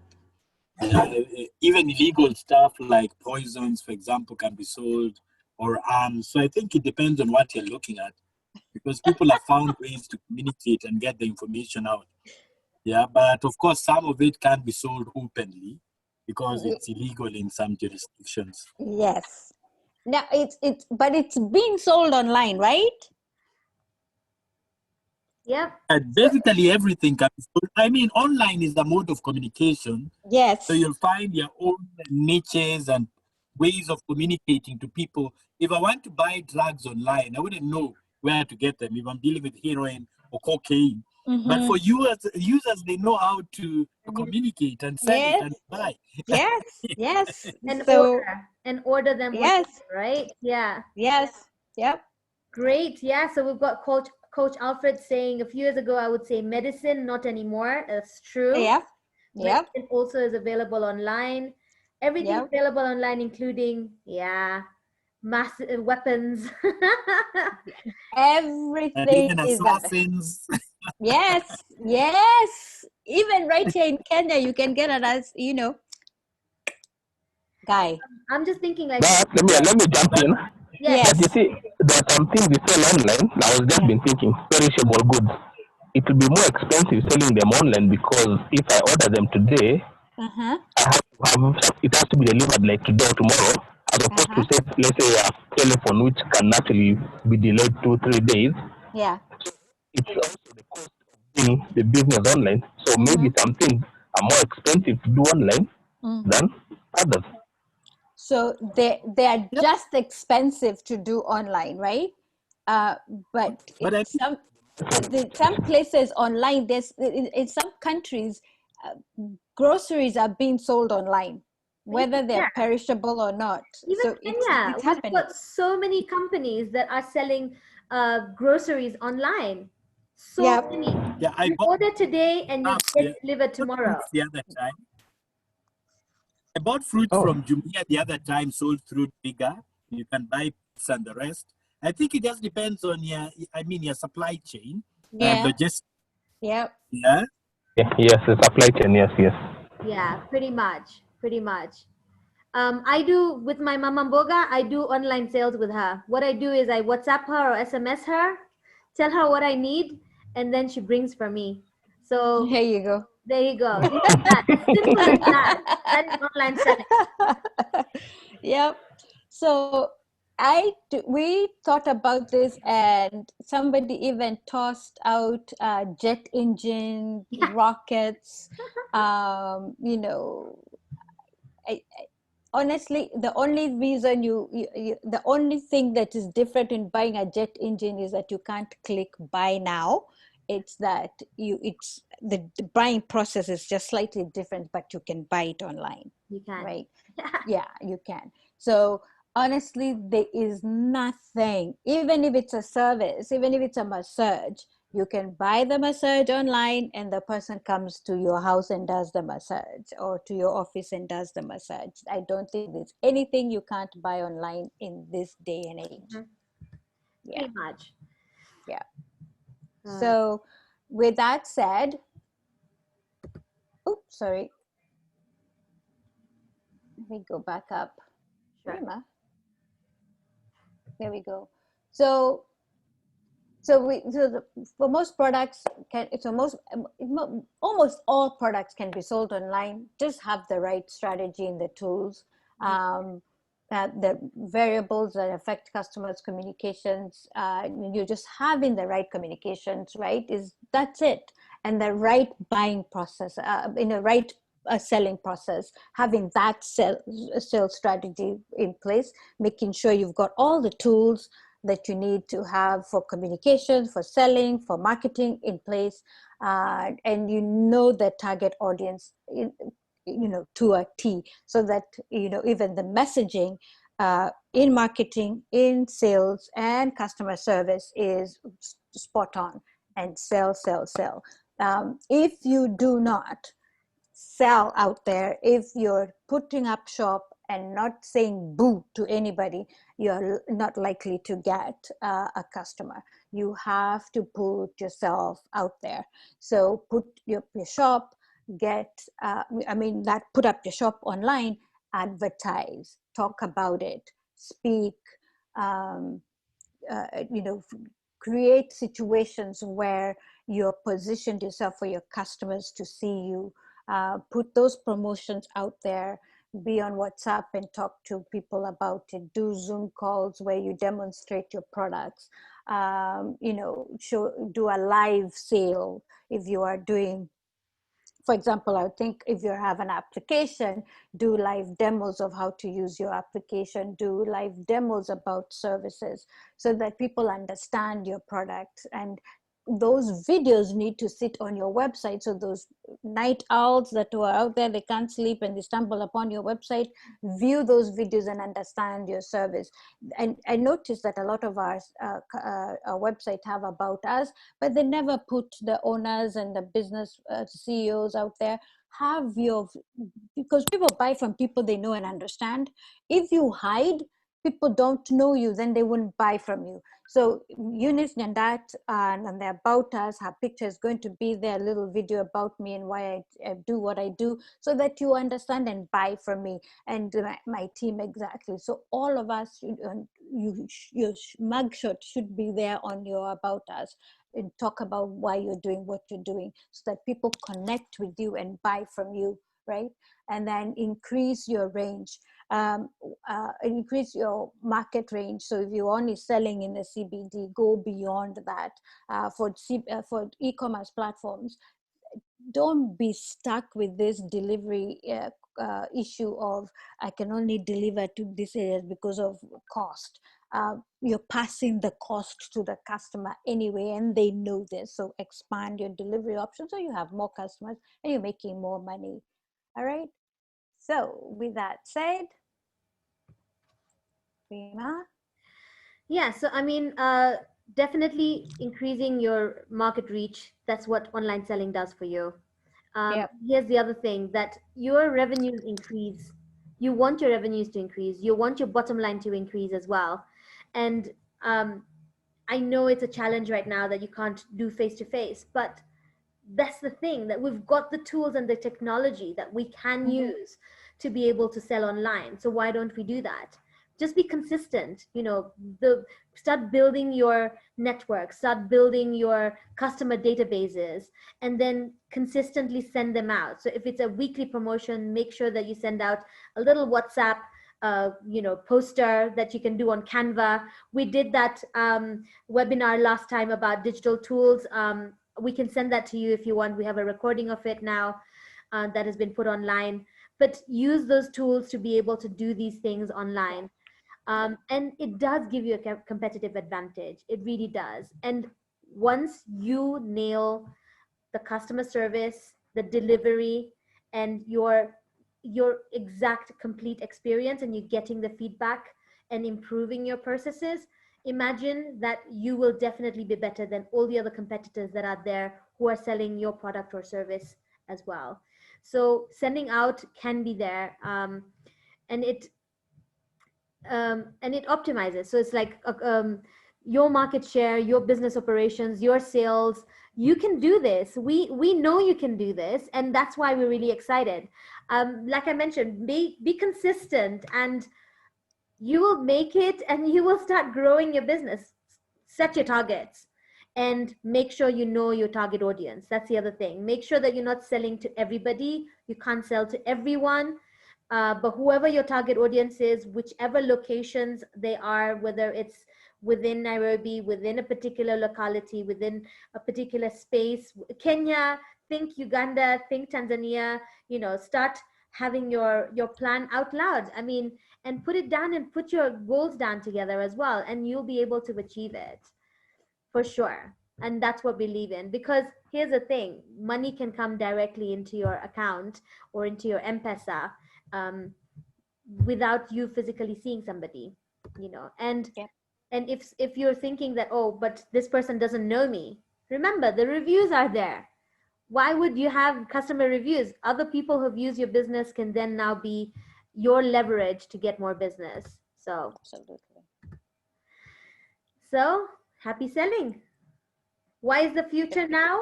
even illegal stuff like poisons, for example, can be sold, or arms. So I think it depends on what you're looking at, because people have found ways to communicate and get the information out. Yeah, but of course, some of it can't be sold openly because it's illegal in some jurisdictions. Yes. Now but it's being sold online, right? Yep. And basically, everything can be sold. Online is a mode of communication. Yes. So you'll find your own niches and ways of communicating to people. If I want to buy drugs online, I wouldn't know where to get them if I'm dealing with heroin or cocaine. Mm-hmm. But for users, they know how to communicate and sell it and buy. Yes. And order them. Yes. Right? Yeah. Yes. Yep. Great. Yeah. So we've got Coach Alfred saying a few years ago, I would say medicine, not anymore. That's true. Yep. Medicine also is available online. Everything available online, including, massive weapons. Everything is assassins. Yes. Even right here in Kenya, you can get an guy. I'm just thinking like. But let me jump in. Yes. But you see, there are some things we sell online. I was just been thinking, perishable goods. It will be more expensive selling them online because if I order them today, I have it has to be delivered like today or tomorrow, as opposed to say, let's say a telephone which can actually be delayed 2-3 days. Yeah. It's also the cost of doing the business online. So maybe some things are more expensive to do online than others. So they are just expensive to do online, right? But some places online, in some countries, groceries are being sold online, whether they're perishable or not. Even Kenya, we've got so many companies that are selling groceries online. So many. Yeah, you order today and you get delivered tomorrow. The other time, I bought fruit from Jumia the other time, sold through Bigger. You can buy pizza and the rest. I think it just depends on your supply chain. Logistics. Yeah. Yes, the supply chain. Yes. Yeah, pretty much. I do with my mama Mboga. I do online sales with her. What I do is I WhatsApp her or SMS her, tell her what I need, and then she brings for me. So there you go. Simple as that. That's online selling. Yep. So we thought about this, and somebody even tossed out jet engine, rockets. Honestly, the only reason the only thing that is different in buying a jet engine is that you can't click buy now. It's that the buying process is just slightly different, but you can buy it online. You can. Right? Yeah, you can. So honestly, there is nothing, even if it's a service, even if it's a massage, you can buy the massage online and the person comes to your house and does the massage, or to your office and does the massage. I don't think there's anything you can't buy online in this day and age. Yeah. Pretty much. Yeah. So with that said, oops, sorry. Let me go back up. Reema. There we go. So for most products, almost all products can be sold online. Just have the right strategy and the tools. The variables that affect customers' communications, you're just having the right communications, right? That's it. And the right buying process, in a right selling process, having that sales strategy in place, making sure you've got all the tools, that you need to have for communication, for selling, for marketing in place, and you know the target audience, to a T, so that even the messaging in marketing, in sales, and customer service is spot on, and sell. If you do not sell out there, if you're putting up shop and not saying boo to anybody, you're not likely to get a customer. You have to put yourself out there. So put your shop, put up your shop online, advertise, talk about it, speak, um, create situations where you're positioned yourself for your customers to see you. Put those promotions out there, be on WhatsApp and talk to people about it. Do Zoom calls where you demonstrate your products. Do a live sale if you are doing. For example, I think if you have an application, do live demos of how to use your application, do live demos about services so that people understand your product. And those videos need to sit on your website, so those night owls that are out there, they can't sleep and they stumble upon your website, view those videos and understand your service. And I noticed that a lot of our website have about us, but they never put the owners and the business CEOs out there. Because people buy from people they know and understand. If you hide, people don't know you, then they wouldn't buy from you. So Eunice and that and the about us, her picture is going to be there, a little video about me and why I do what I do, so that you understand and buy from me and my team. Exactly. So all of us, your mugshot should be there on your about us, and talk about why you're doing what you're doing, so that people connect with you and buy from you, right? And then increase your range, increase your market range. So if you're only selling in the CBD, go beyond that. For e-commerce platforms, don't be stuck with this delivery issue of I can only deliver to this area because of cost. You're passing the cost to the customer anyway, and they know this. So expand your delivery options so you have more customers and you're making more money. All right. So with that said, Reema? Yeah, so I mean, definitely increasing your market reach. That's what online selling does for you. Yep. Here's the other thing, that your revenues increase. You want your revenues to increase. You want your bottom line to increase as well. And I know it's a challenge right now that you can't do face to face, but that's the thing, that we've got the tools and the technology that we can use to be able to sell online. So why don't we do that? Just be consistent. Start building your network, start building your customer databases, and then consistently send them out. So if it's a weekly promotion, make sure that you send out a little WhatsApp poster that you can do on Canva. We did that webinar last time about digital tools. We can send that to you if you want. We have a recording of it now that has been put online. But use those tools to be able to do these things online. And it does give you a competitive advantage. It really does. And once you nail the customer service, the delivery, and your exact complete experience, and you're getting the feedback and improving your processes, imagine that you will definitely be better than all the other competitors that are there who are selling your product or service as well. So sending out can be there, and it optimizes. So it's like your market share, your business operations, your sales. You can do this. We know you can do this, and that's why we're really excited. Like I mentioned, be consistent, and you will make it, and you will start growing your business. Set your targets and make sure you know your target audience. That's the other thing. Make sure that you're not selling to everybody. You can't sell to everyone. But whoever your target audience is, whichever locations they are, whether it's within Nairobi, within a particular locality, within a particular space, Kenya, think Uganda, think Tanzania, start having your plan out loud. I mean, and put it down and put your goals down together as well, and you'll be able to achieve it for sure. And that's what we believe in, because here's the thing: money can come directly into your account or into your M-Pesa, um, without you physically seeing somebody, you know. Yep. And if you're thinking that, oh, but this person doesn't know me, remember the reviews are there. Why would you have customer reviews? Other people who've used your business can then now be your leverage to get more business. Absolutely. So happy selling. Why is the future now?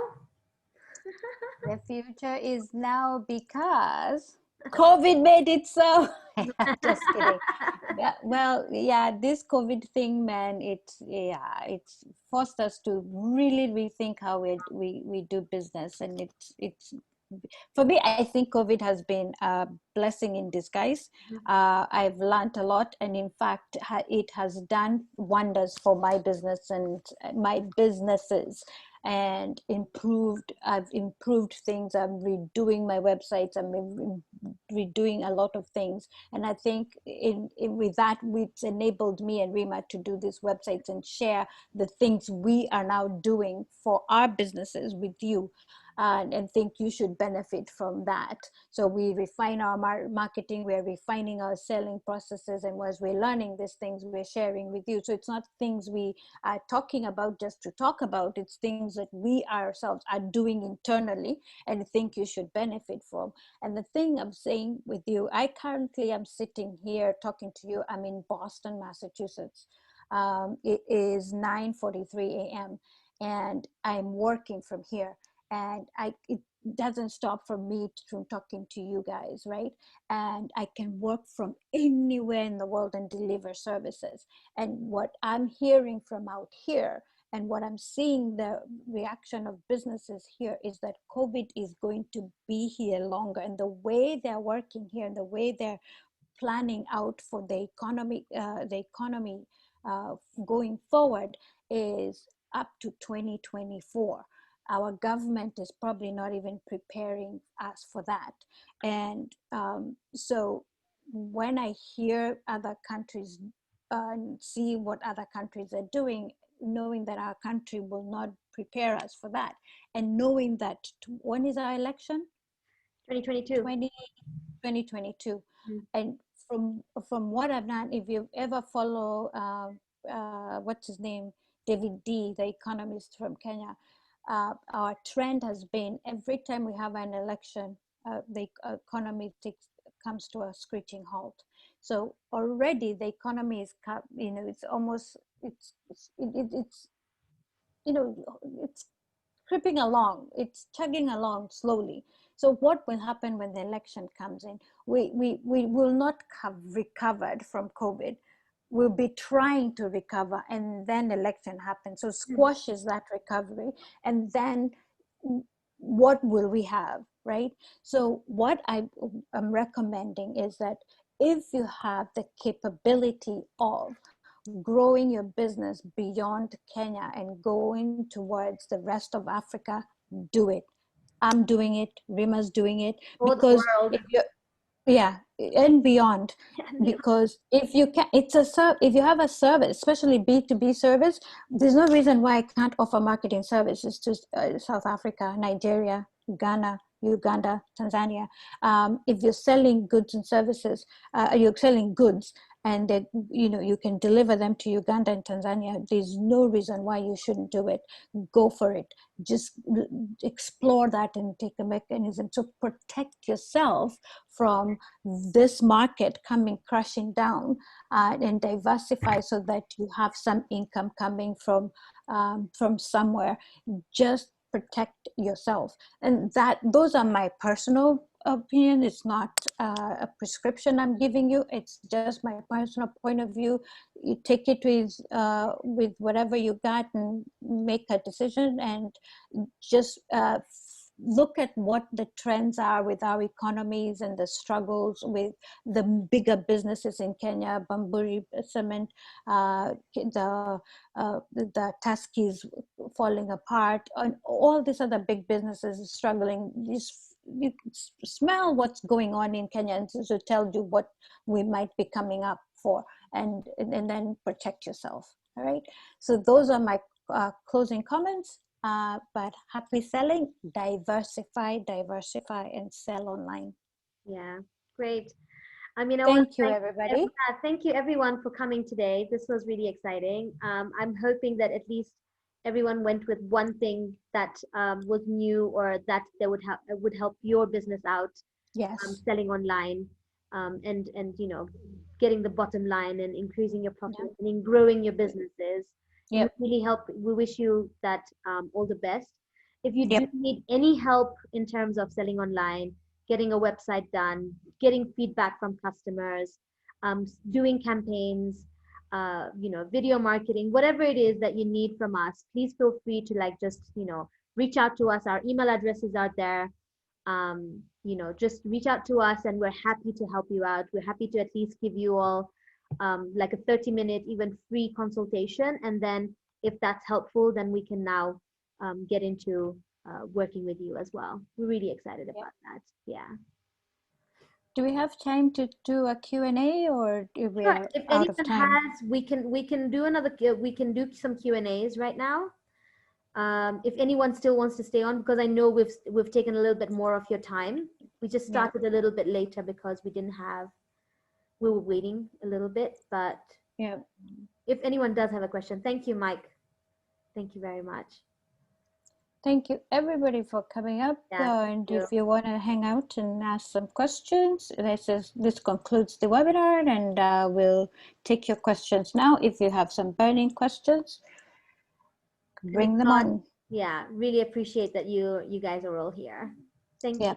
The future is now because COVID made it so. Just kidding. Yeah, well, yeah, this COVID thing, man, it's forced us to really rethink how we do business, and it's for me, I think COVID has been a blessing in disguise. I've learned a lot, and in fact, it has done wonders for my business and my businesses, and I've improved things. I'm redoing my websites. I'm redoing a lot of things, and I think with that, it's enabled me and Reema to do these websites and share the things we are now doing for our businesses with you. And think you should benefit from that. So we refine our marketing, we're refining our selling processes, and as we're learning these things, we're sharing with you. So it's not things we are talking about just to talk about, it's things that we ourselves are doing internally and think you should benefit from. And the thing I'm saying with you, I currently am sitting here talking to you, I'm in Boston, Massachusetts. It is 9:43 a.m. and I'm working from here, and it doesn't stop for me from talking to you guys, right? And I can work from anywhere in the world and deliver services. And what I'm hearing from out here, and what I'm seeing the reaction of businesses here, is that COVID is going to be here longer, and the way they're working here and the way they're planning out for the economy going forward is up to 2024. Our government is probably not even preparing us for that. And so when I hear other countries and see what other countries are doing, knowing that our country will not prepare us for that, and knowing that when is our election? 2022. 2022. Mm. And from what I've done, if you ever follow what's his name, David D, the economist from Kenya, our trend has been every time we have an election, the economy comes to a screeching halt. So already the economy is, it's almost, it's creeping along, it's chugging along slowly. So what will happen when the election comes in? We will not have recovered from COVID. We'll be trying to recover, and then election happens. So squashes that recovery, and then what will we have, right? So what I'm recommending is that if you have the capability of growing your business beyond Kenya and going towards the rest of Africa, do it. I'm doing it, Rima's doing it, For the because world. if you, yeah, and beyond, because if you can, if you have a service, especially B2B service, there's no reason why I can't offer marketing services to South Africa, Nigeria, Ghana, Uganda, Tanzania. If you're selling goods and services, you're selling goods, and that you can deliver them to Uganda and Tanzania, there's no reason why you shouldn't do it. Go for it. Just explore that and take a mechanism to protect yourself from this market coming crashing down, and diversify so that you have some income coming from somewhere. Just protect yourself. And those are my personal opinion. It's not a prescription I'm giving you. It's just my personal point of view. You take it with whatever you got and make a decision, and just look at what the trends are with our economies and the struggles with the bigger businesses in Kenya, Bamburi Cement, the Tuskies falling apart, and all these other big businesses struggling. Just you smell what's going on in Kenya, and so tell you what we might be coming up for, and then protect yourself. All right. So those are my closing comments. But happy selling, diversify, and sell online. Yeah, great. I mean, I want Thank to you, everybody. thank you everyone for coming today. This was really exciting. I'm hoping that at least everyone went with one thing that was new, or that they would help your business out, Yes. selling online, and getting the bottom line and increasing your profit and in growing your businesses. It would Yep. really help. We wish you that all the best. If you do Yep. need any help in terms of selling online, getting a website done, getting feedback from customers, doing campaigns, video marketing, whatever it is that you need from us, please feel free to just reach out to us. Our email addresses are there. Just reach out to us, and we're happy to help you out. We're happy to at least give you all like a 30-minute, even free consultation. And then if that's helpful, then we can now get into working with you as well. We're really excited about that. Yeah. Do we have time to do a Q&A, or if we Sure. are If out of anyone time? has, we can do some Q&As right now. If anyone still wants to stay on, because I know we've taken a little bit more of your time. We just started a little bit later because we were waiting a little bit. But Yeah. if anyone does have a question, thank you, Mike. Thank you very much. Thank you, everybody, for coming up. And if you want to hang out and ask some questions, this concludes the webinar, and we'll take your questions now. If you have some burning questions, bring them on. Yeah, really appreciate that you guys are all here. Thank you.